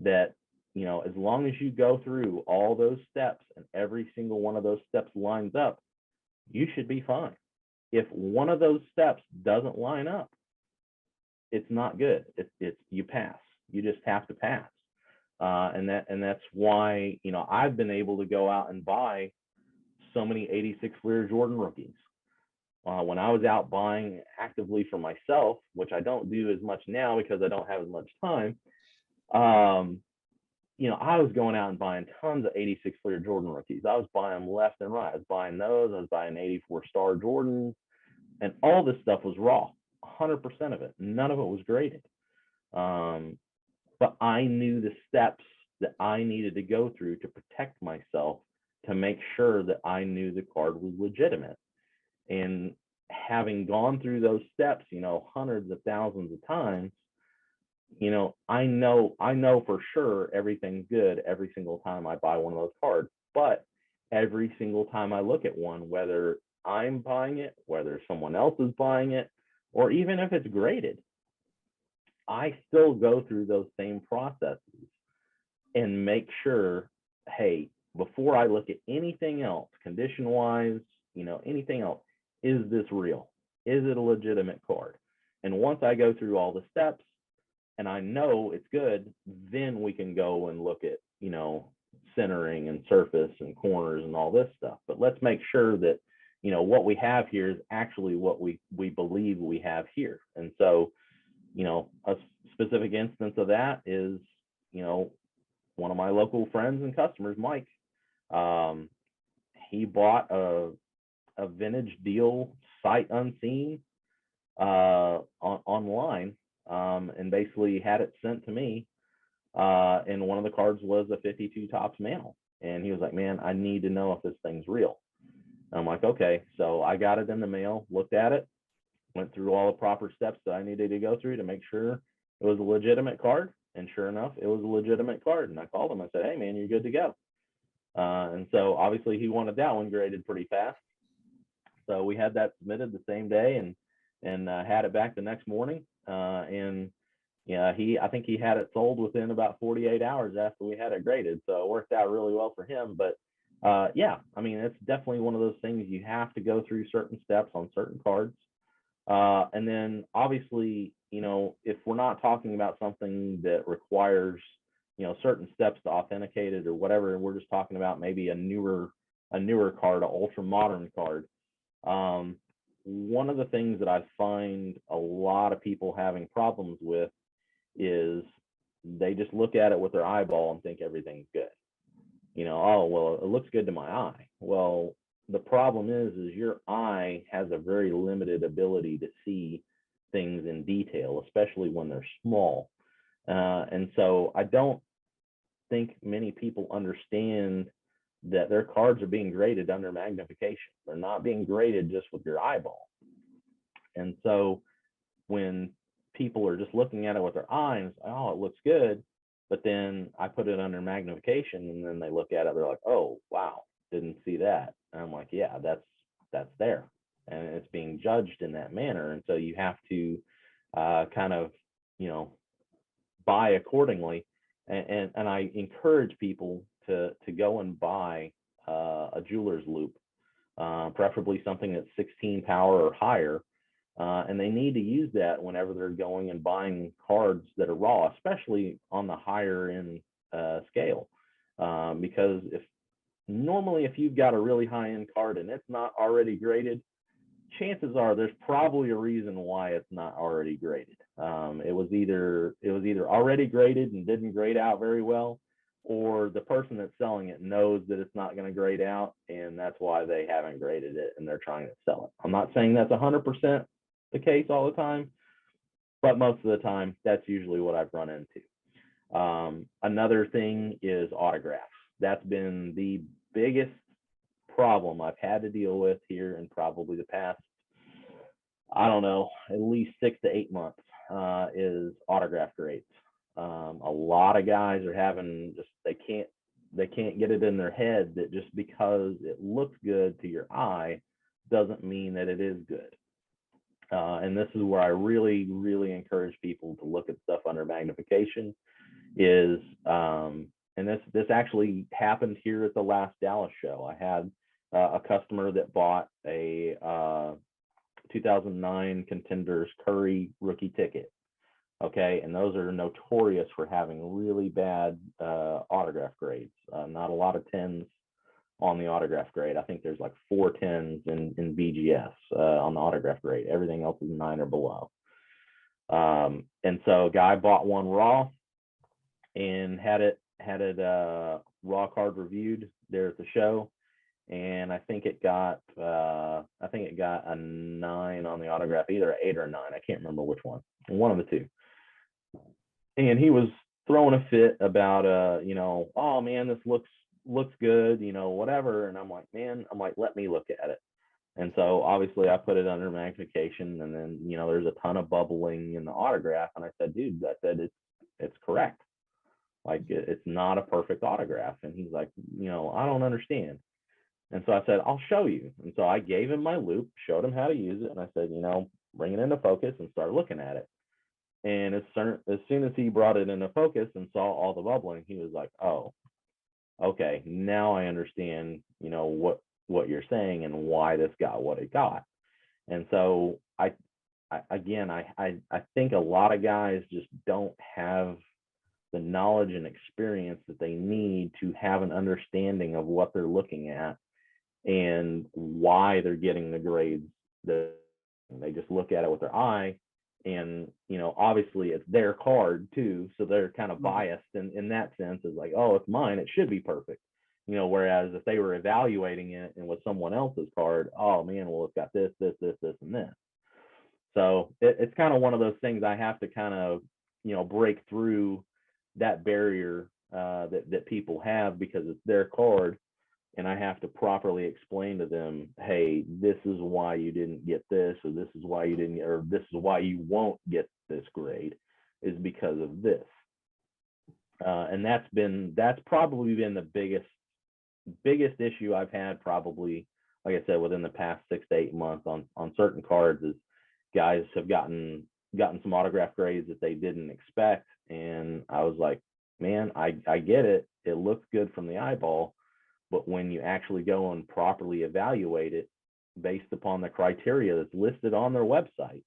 that, as long as you go through all those steps and every single one of those steps lines up, you should be fine. If one of those steps doesn't line up, it's not good. It's you pass. You just have to pass. And that's why, I've been able to go out and buy so many 86 Fleer Jordan rookies. When I was out buying actively for myself, which I don't do as much now because I don't have as much time, I was going out and buying tons of 86 Fleer Jordan rookies. I was buying them left and right. I was buying those. I was buying 84 Star Jordans, and all this stuff was raw, 100% of it. None of it was graded. But I knew the steps that I needed to go through to protect myself, to make sure that I knew the card was legitimate. And having gone through those steps, hundreds of thousands of times, I know for sure everything's good every single time I buy one of those cards. But every single time I look at one, whether I'm buying it, whether someone else is buying it, or even if it's graded, I still go through those same processes and make sure, hey, before I look at anything else, condition-wise, anything else, is this real? Is it a legitimate card? And once I go through all the steps and I know it's good, then we can go and look at, centering and surface and corners and all this stuff. But let's make sure that, what we have here is actually what we believe we have here. And so, a specific instance of that is, one of my local friends and customers, Mike, he bought a vintage deal sight unseen online and basically had it sent to me. And one of the cards was a 52 tops mantle. And he was like, man, I need to know if this thing's real. I'm like, okay. So I got it in the mail, looked at it, went through all the proper steps that I needed to go through to make sure it was a legitimate card. And sure enough, it was a legitimate card. And I called him. I said, hey, man, you're good to go. And so obviously he wanted that one graded pretty fast. So we had that submitted the same day and had it back the next morning. And yeah, I think he had it sold within about 48 hours after we had it graded. So it worked out really well for him. But yeah, I mean, it's definitely one of those things you have to go through certain steps on certain cards. And then obviously, you know, if we're not talking about something that requires, you know, certain steps to authenticate it or whatever, and we're just talking about maybe a newer card, an ultra modern card. One of the things that I find a lot of people having problems with is they just look at it with their eyeball and think everything's good. You know, oh, well, it looks good to my eye. Well, the problem is your eye has a very limited ability to see things in detail, especially when they're small. And so I don't think many people understand that their cards are being graded under magnification. They're not being graded just with your eyeball. And so when people are just looking at it with their eyes, oh, it looks good, but then I put it under magnification and then they look at it, they're like, oh, wow, didn't see that. And I'm like, yeah, that's there. And it's being judged in that manner. And so you have to kind of, you know, buy accordingly. And I encourage people to go and buy a jeweler's loop, preferably something that's 16 power or higher. And they need to use that whenever they're going and buying cards that are raw, especially on the higher end scale. Because if you've got a really high end card and it's not already graded, chances are there's probably a reason why it's not already graded. It was either already graded and didn't grade out very well, or the person that's selling it knows that it's not going to grade out, and that's why they haven't graded it and they're trying to sell it. I'm not saying that's 100% the case all the time, but most of the time that's usually what I've run into. Another thing is autographs. That's been the biggest problem I've had to deal with here in probably the past, I don't know, at least 6 to 8 months, is autograph grades. A lot of guys are having they can't get it in their head that just because it looks good to your eye doesn't mean that it is good. And this is where I really, really encourage people to look at stuff under magnification. And this actually happened here at the last Dallas show. I had a customer that bought a 2009 Contenders Curry rookie ticket. Okay, and those are notorious for having really bad autograph grades. Not a lot of 10s on the autograph grade. I think there's like 4 10s in BGS on the autograph grade. Everything else is 9 or below. And so a guy bought one raw and had it raw card reviewed there at the show. And I think it got a 9 on the autograph, either an 8 or a 9. I can't remember which one of the two. And he was throwing a fit about oh man, this looks good, whatever. And I'm like, let me look at it. And so obviously I put it under magnification, and then there's a ton of bubbling in the autograph. And I said, dude, it's correct. Like it's not a perfect autograph. And he's like, I don't understand. And so I said, I'll show you. And so I gave him my loop, showed him how to use it. And I said, bring it into focus and start looking at it. And as soon as he brought it into focus and saw all the bubbling, he was like, oh, okay, now I understand, what you're saying and why this got what it got. And so I think a lot of guys just don't have the knowledge and experience that they need to have an understanding of what they're looking at and why they're getting the grades. That they just look at it with their eye, and obviously it's their card too, so they're kind of biased in that sense. Is like, oh, it's mine, it should be perfect. Whereas if they were evaluating it and with someone else's card, oh man, well, it's got this, and this. So it's kind of one of those things I have to kind of, break through that barrier that people have, because it's their card, and I have to properly explain to them, hey, this is why you didn't get this, or this is why you didn't, or this is why you won't get this grade, is because of this. And that's probably been the biggest issue I've had, probably, like I said, within the past 6 to 8 months on certain cards, is guys have gotten some autograph grades that they didn't expect. And I was like, man, I get it. It looks good from the eyeball, but when you actually go and properly evaluate it based upon the criteria that's listed on their website,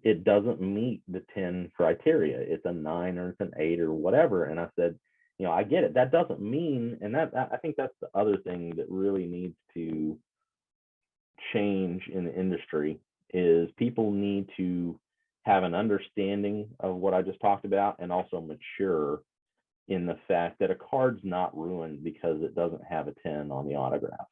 it doesn't meet the 10 criteria. It's a 9 or it's an 8 or whatever. And I said, I get it. That doesn't mean, and that I think that's the other thing that really needs to change in the industry, is people need to have an understanding of what I just talked about, and also mature in the fact that a card's not ruined because it doesn't have a 10 on the autograph.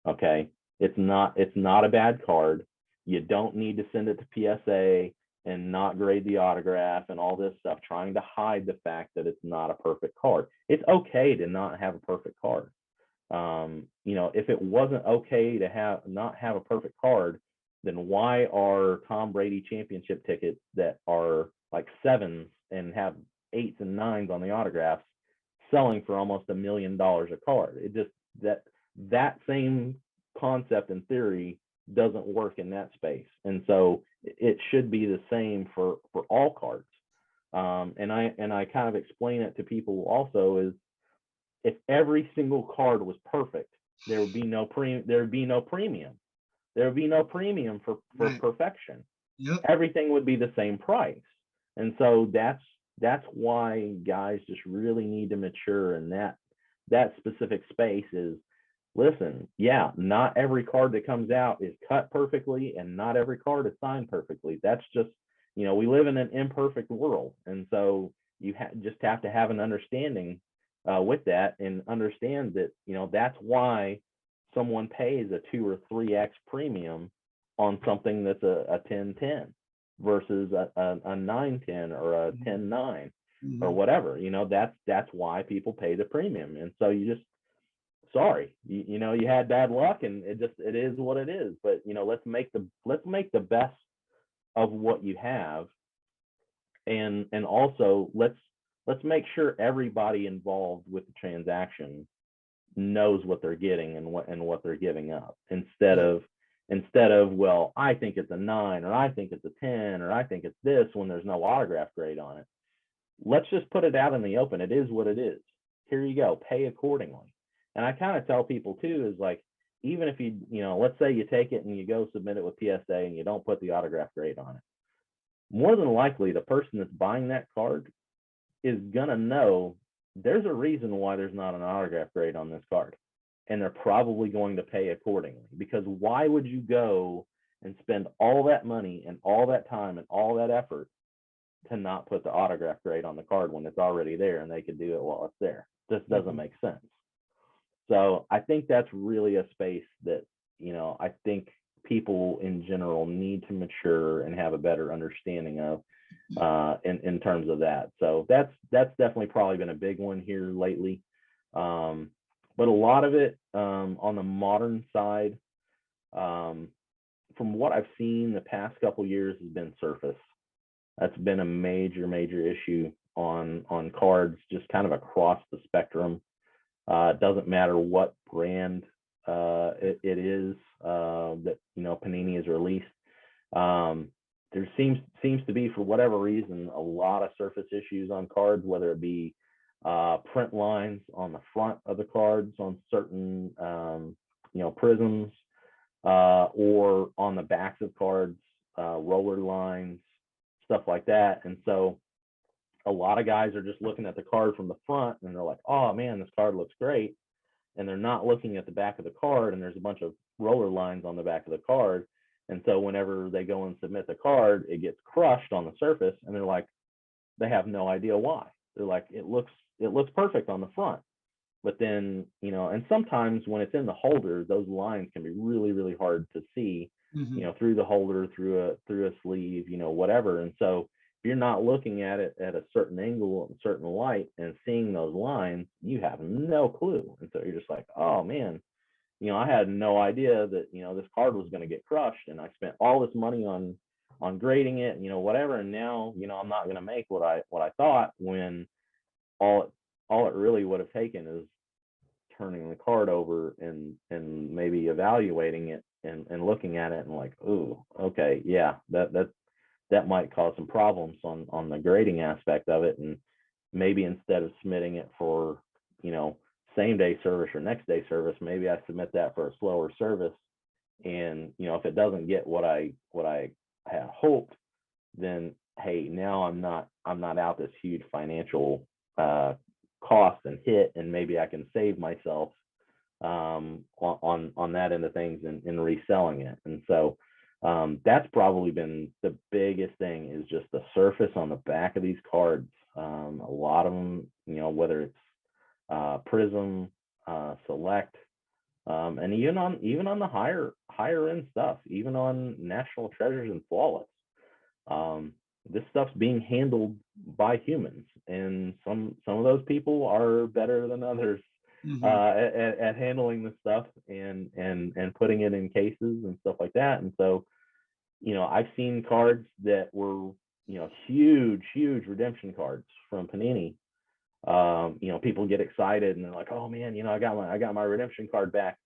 Okay, it's not a bad card. You don't need to send it to PSA and not grade the autograph and all this stuff, trying to hide the fact that it's not a perfect card. It's okay to not have a perfect card. If it wasn't okay to not have a perfect card, then why are Tom Brady championship tickets that are like 7s and have 8s and 9s on the autographs selling for almost $1 million a card? It just, that same concept and theory doesn't work in that space. And so it should be the same for all cards. And I kind of explain it to people also, is if every single card was perfect, there would be no premium. There would be no premium for Right. perfection. Yep. Everything would be the same price. And so that's why guys just really need to mature in that specific space. Is, listen, yeah, not every card that comes out is cut perfectly, and not every card is signed perfectly. That's just, we live in an imperfect world. And so you just have to have an understanding with that, and understand that, that's why someone pays a 2 or 3x premium on something that's a 10-10 versus a 9-10 or a 10-9 or whatever. That's why people pay the premium. And so you just, sorry, you had bad luck, and it is what it is. But let's make the best of what you have, and also let's make sure everybody involved with the transaction knows what they're getting and what they're giving up, instead of, well, I think it's a 9, or I think it's a 10, or I think it's this, when there's no autograph grade on it. Let's just put it out in the open. It is what it is. Here you go, pay accordingly. And I kind of tell people too, is like, even if you let's say you take it and you go submit it with PSA and you don't put the autograph grade on it, more than likely the person that's buying that card is gonna know there's a reason why there's not an autograph grade on this card, and they're probably going to pay accordingly. Because why would you go and spend all that money and all that time and all that effort to not put the autograph grade on the card when it's already there and they could do it while it's there? This doesn't make sense. So I think that's really a space that, I think people in general need to mature and have a better understanding of, in terms of that. So that's definitely probably been a big one here lately. But a lot of it, on the modern side, from what I've seen the past couple years, has been surface. That's been a major issue on cards, just kind of across the spectrum. It doesn't matter what brand it is that Panini has released. There seems to be, for whatever reason, a lot of surface issues on cards, whether it be print lines on the front of the cards on certain prisms, or on the backs of cards, roller lines, stuff like that. And so a lot of guys are just looking at the card from the front and they're like, oh man, this card looks great. And they're not looking at the back of the card, and there's a bunch of roller lines on the back of the card. And so whenever they go and submit the card, it gets crushed on the surface, and they're like, they have no idea why. They're like, it looks perfect on the front. But then, and sometimes when it's in the holder, those lines can be really hard to see Mhm. through the holder, through a sleeve, whatever. And so if you're not looking at it at a certain angle, a certain light, and seeing those lines, you have no clue. And so you're just like, oh man, I had no idea that this card was going to get crushed, and I spent all this money on grading it, whatever, and now I'm not going to make what I thought, when all it really would have taken is turning the card over and maybe evaluating it and looking at it and like, oh, okay, yeah, that might cause some problems on the grading aspect of it. And maybe instead of submitting it for same day service or next day service, maybe I submit that for a slower service. And if it doesn't get what I had hoped, then hey, now I'm not out this huge financial cost and hit, and maybe I can save myself on that end of things and reselling it. And so that's probably been the biggest thing, is just the surface on the back of these cards. A lot of them, whether it's Prism, Select, and even on the higher end stuff, even on National Treasures and Flawless, this stuff's being handled by humans, and some of those people are better than others Mhm. at handling this stuff and putting it in cases and stuff like that. And so I've seen cards that were huge redemption cards from Panini. People get excited and they're like, oh man, I got my redemption card back.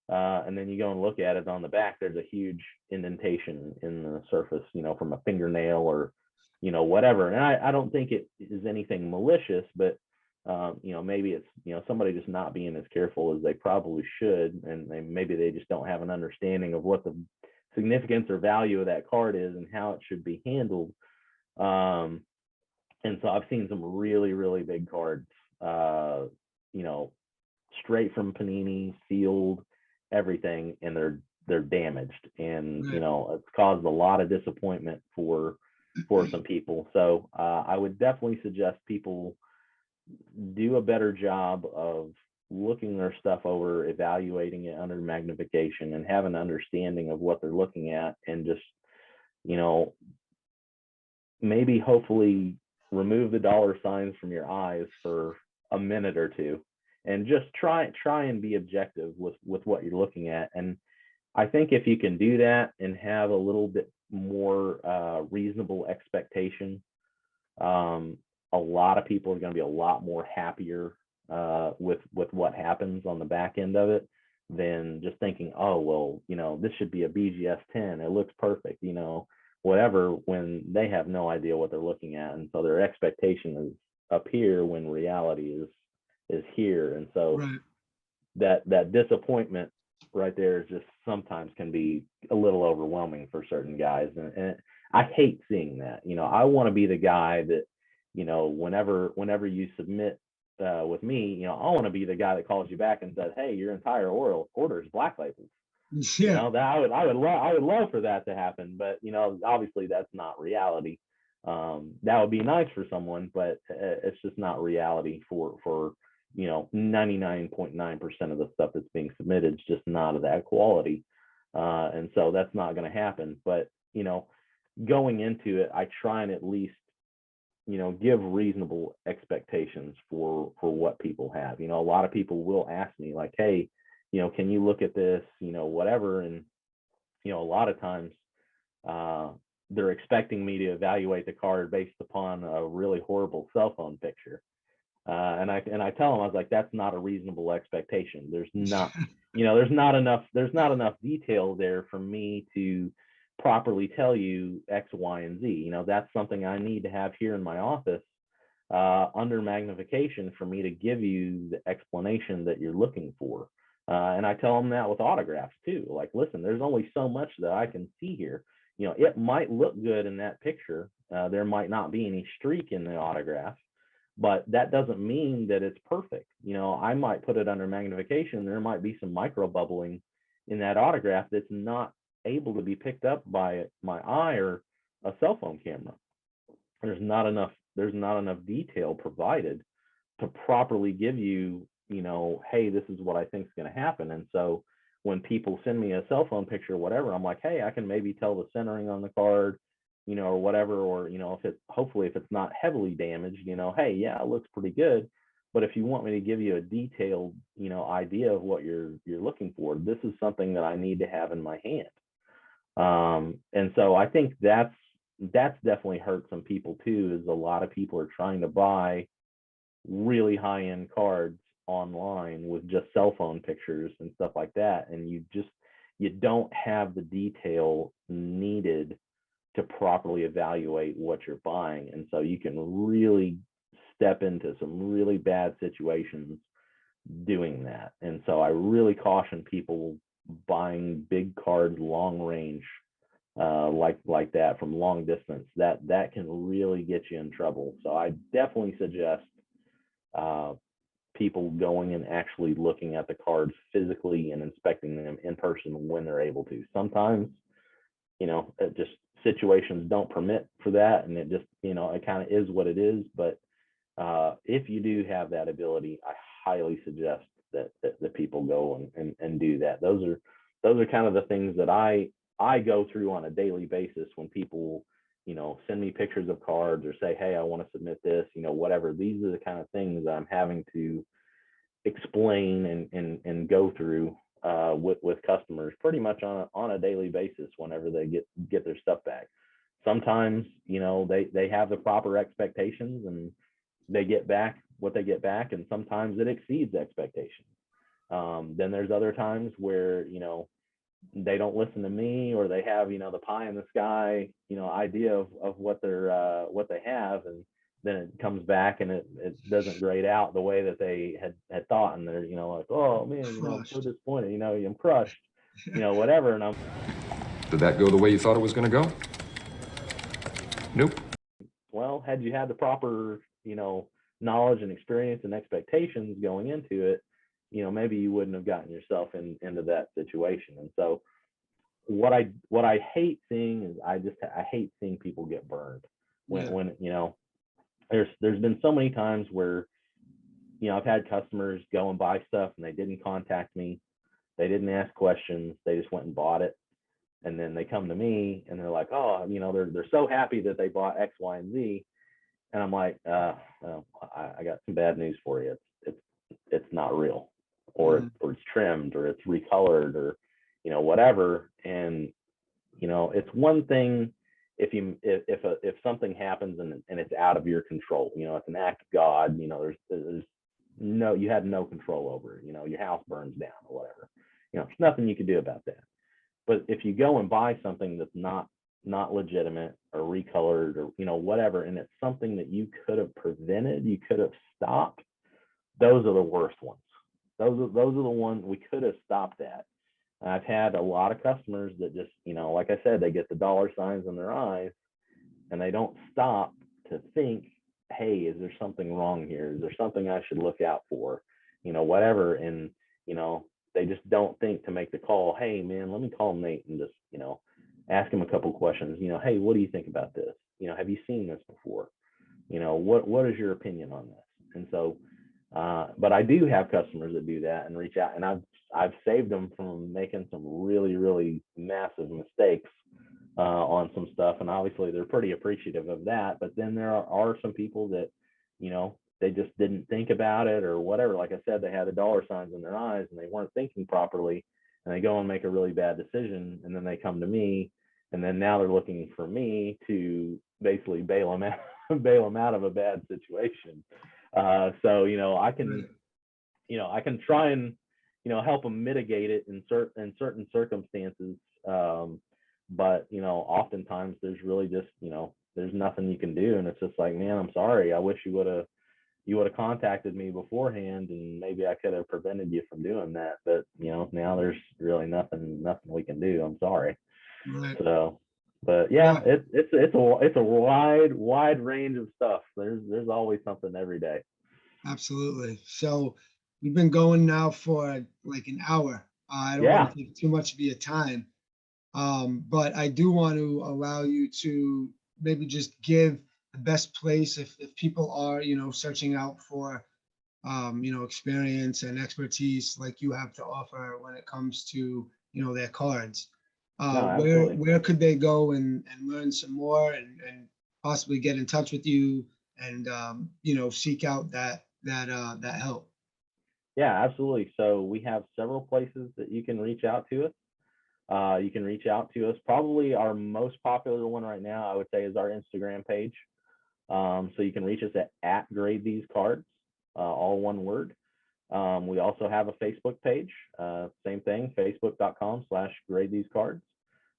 And then you go and look at it on the back, there's a huge indentation in the surface, from a fingernail or, whatever. And I don't think it is anything malicious, but, maybe it's, somebody just not being as careful as they probably should. And maybe they just don't have an understanding of what the significance or value of that card is and how it should be handled. And so I've seen some really, really big cards, straight from Panini, sealed, everything, and they're damaged, and Right. it's caused a lot of disappointment for some people. So I would definitely suggest people do a better job of looking their stuff over, evaluating it under magnification, and have an understanding of what they're looking at, and just you know maybe hopefully remove the dollar signs from your eyes for a minute or two, and just try and be objective with what you're looking at. And I think if you can do that and have a little bit more reasonable expectation, a lot of people are going to be a lot more happier with what happens on the back end of it, than just thinking, oh well, this should be a BGS 10. It looks perfect, whatever, when they have no idea what they're looking at, and so their expectation is up here when reality is here. And so Right. that disappointment right there is just sometimes can be a little overwhelming for certain guys, and I hate seeing that. I want to be the guy that whenever you submit with me, I want to be the guy that calls you back and says, hey, your entire order is black labeled. Yeah. That I would love for that to happen, but obviously that's not reality. That would be nice for someone, but it's just not reality for 99.9% of the stuff that's being submitted is just not of that quality. And so that's not going to happen. But going into it, I try and at least give reasonable expectations for what people have. A lot of people will ask me like, hey, can you look at this, whatever. And a lot of times they're expecting me to evaluate the card based upon a really horrible cell phone picture. And I tell them, I was like, that's not a reasonable expectation. There's not enough detail there for me to properly tell you X, Y, and Z. That's something I need to have here in my office under magnification for me to give you the explanation that you're looking for. And I tell them that with autographs too. Like, listen, there's only so much that I can see here. It might look good in that picture. There might not be any streak in the autograph, but that doesn't mean that it's perfect. I might put it under magnification. There might be some micro bubbling in that autograph that's not able to be picked up by my eye or a cell phone camera. There's not enough detail provided to properly give you, hey, this is what I think is going to happen. And so when people send me a cell phone picture or whatever, I'm like, hey, I can maybe tell the centering on the card, or whatever, or, if it's, hopefully if it's not heavily damaged, hey, yeah, it looks pretty good. But if you want me to give you a detailed, idea of what you're looking for, this is something that I need to have in my hand. And so I think that's definitely hurt some people too, is a lot of people are trying to buy really high-end cards online with just cell phone pictures and stuff like that, and you don't have the detail needed to properly evaluate what you're buying, and so you can really step into some really bad situations doing that. And so I really caution people buying big cards long range, like that, from long distance. That can really get you in trouble. So I definitely suggest people going and actually looking at the cards physically and inspecting them in person when they're able to. Sometimes, it just situations don't permit for that, and it just, it kind of is what it is. But if you do have that ability, I highly suggest that people go and do that. Those are kind of the things that I go through on a daily basis when people, send me pictures of cards or say, hey, I want to submit this, whatever. These are the kind of things that I'm having to explain and go through with customers pretty much on a daily basis whenever they get their stuff back. Sometimes, they have the proper expectations and they get back what they get back, and sometimes it exceeds expectations. Then there's other times where, they don't listen to me, or they have, the pie in the sky, idea of what they have, and then it comes back and it doesn't grade out the way that they had thought, and they're, like, oh man, I'm so disappointed, I'm crushed, whatever. And Did that go the way you thought it was going to go? Nope. Well, had you had the proper, knowledge and experience and expectations going into it, maybe you wouldn't have gotten yourself into that situation. And so what I hate seeing is I hate seeing people get burned when there's been so many times where, I've had customers go and buy stuff and they didn't contact me. They didn't ask questions. They just went and bought it. And then they come to me and they're like, oh, they're so happy that they bought X, Y, and Z. And I'm like, well, I got some bad news for you. It's not real, or it's trimmed, or it's recolored, or, whatever. And, it's one thing if something happens and it's out of your control, it's an act of God, there's no, you had no control over it, your house burns down or whatever, there's nothing you can do about that. But if you go and buy something that's not legitimate or recolored or, whatever, and it's something that you could have prevented, you could have stopped, those are the worst ones. Those are the ones we could have stopped that. And I've had a lot of customers that just, like I said, they get the dollar signs in their eyes and they don't stop to think, hey, is there something wrong here? Is there something I should look out for? Whatever. And, they just don't think to make the call. Hey man, let me call Nate and just, ask him a couple questions. Hey, what do you think about this? Have you seen this before? What is your opinion on this? And so, but I do have customers that do that and reach out, and I've saved them from making some really, really massive mistakes on some stuff. And obviously they're pretty appreciative of that. But then there are some people that, they just didn't think about it or whatever. Like I said, they had the dollar signs in their eyes and they weren't thinking properly, and they go and make a really bad decision. And then they come to me, and then now they're looking for me to basically bail them out of a bad situation. So, I can try and, help them mitigate it in certain circumstances. But, oftentimes there's really just, there's nothing you can do. And it's just like, man, I'm sorry. I wish you would have contacted me beforehand, and maybe I could have prevented you from doing that. But, now there's really nothing we can do. I'm sorry. Right. So, but yeah, it's a wide range of stuff. There's always something every day. Absolutely. So we've been going now for like an hour. I don't want to take too much of your time. But I do want to allow you to maybe just give the best place if people are, searching out for experience and expertise like you have to offer when it comes to, their cards. No, Where absolutely. could they go and learn some more and possibly get in touch with you and, seek out that help? Yeah, absolutely. So we have several places that you can reach out to us. You can reach out to us. Probably our most popular one right now, I would say, is our Instagram page. So you can reach us at Grade These Cards, all one word. We also have a Facebook page, same thing, facebook.com/Grade These Cards.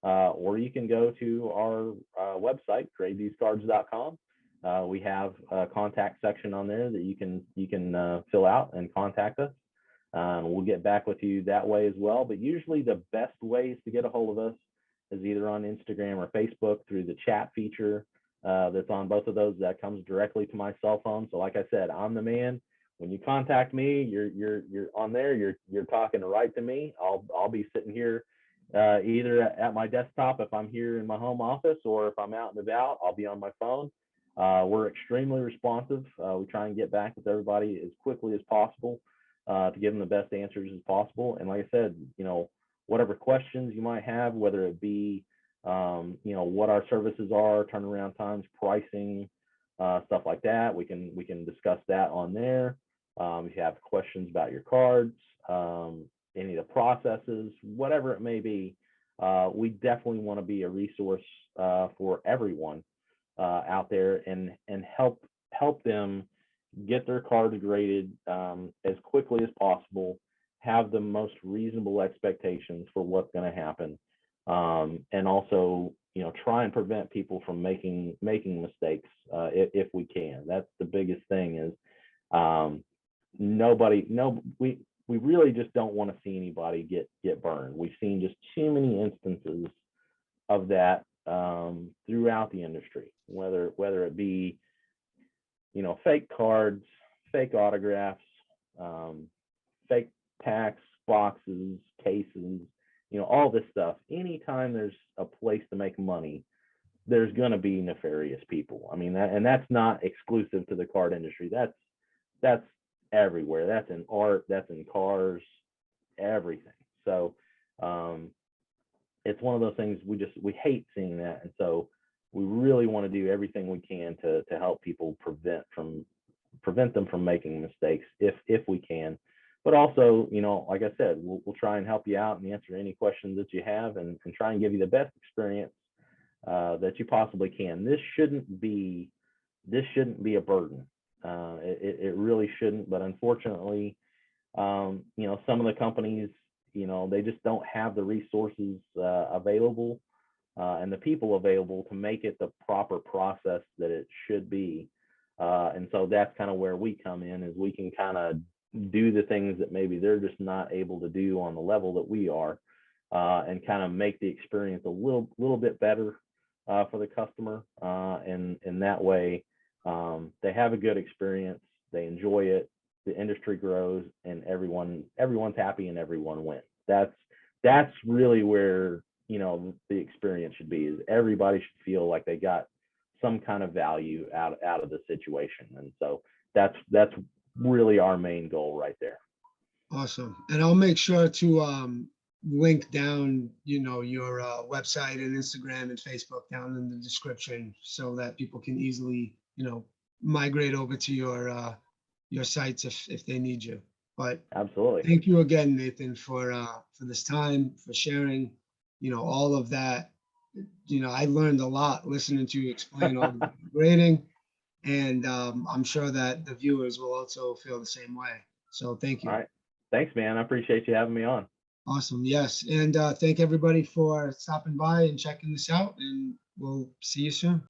Or you can go to our website, gradethesecards.com. We have a contact section on there that you can fill out and contact us. We'll get back with you that way as well. But usually the best ways to get a hold of us is either on Instagram or Facebook through the chat feature that's on both of those. That comes directly to my cell phone. So like I said, I'm the man. When you contact me, you're on there. You're talking right to me. I'll be sitting here either at my desktop if I'm here in my home office, or if I'm out and about, I'll be on my phone. We're extremely responsive. We try and get back with everybody as quickly as possible to give them the best answers as possible. And like I said, whatever questions you might have, whether it be, what our services are, turnaround times, pricing, stuff like that, we can discuss that on there. If you have questions about your cards, any of the processes, whatever it may be, we definitely want to be a resource for everyone out there and help them get their cards graded as quickly as possible, have the most reasonable expectations for what's going to happen, and also try and prevent people from making mistakes if we can. That's the biggest thing is we really just don't want to see anybody get burned. We've seen just too many instances of that throughout the industry, whether it be fake cards, fake autographs, fake packs, boxes, cases, all this stuff. Anytime there's a place to make money, there's going to be nefarious people. I mean, that's not exclusive to the card industry. That's everywhere. That's in art, that's in cars, everything. So it's one of those things we hate seeing that. And so we really want to do everything we can to help people prevent them from making mistakes if we can. But also, like I said, we'll try and help you out and answer any questions that you have and try and give you the best experience that you possibly can. This shouldn't be a burden. It really shouldn't. But unfortunately, some of the companies, they just don't have the resources available and the people available to make it the proper process that it should be. And so that's kind of where we come in, is we can kind of do the things that maybe they're just not able to do on the level that we are, and kind of make the experience a little bit better for the customer. And that way they have a good experience, they enjoy it, the industry grows, and everyone's happy and everyone wins. That's really where the experience should be, is everybody should feel like they got some kind of value out of the situation. And so that's really our main goal right there. Awesome. And I'll make sure to link down, your website and Instagram and Facebook down in the description so that people can easily, migrate over to your sites if they need you. But Absolutely. thank you again, Nathan, for this time, for sharing, all of that. I learned a lot listening to you explain all the grading, and I'm sure that the viewers will also feel the same way. So thank you. All right. Thanks, man. I appreciate you having me on. Awesome. Yes. And thank everybody for stopping by and checking this out, and we'll see you soon.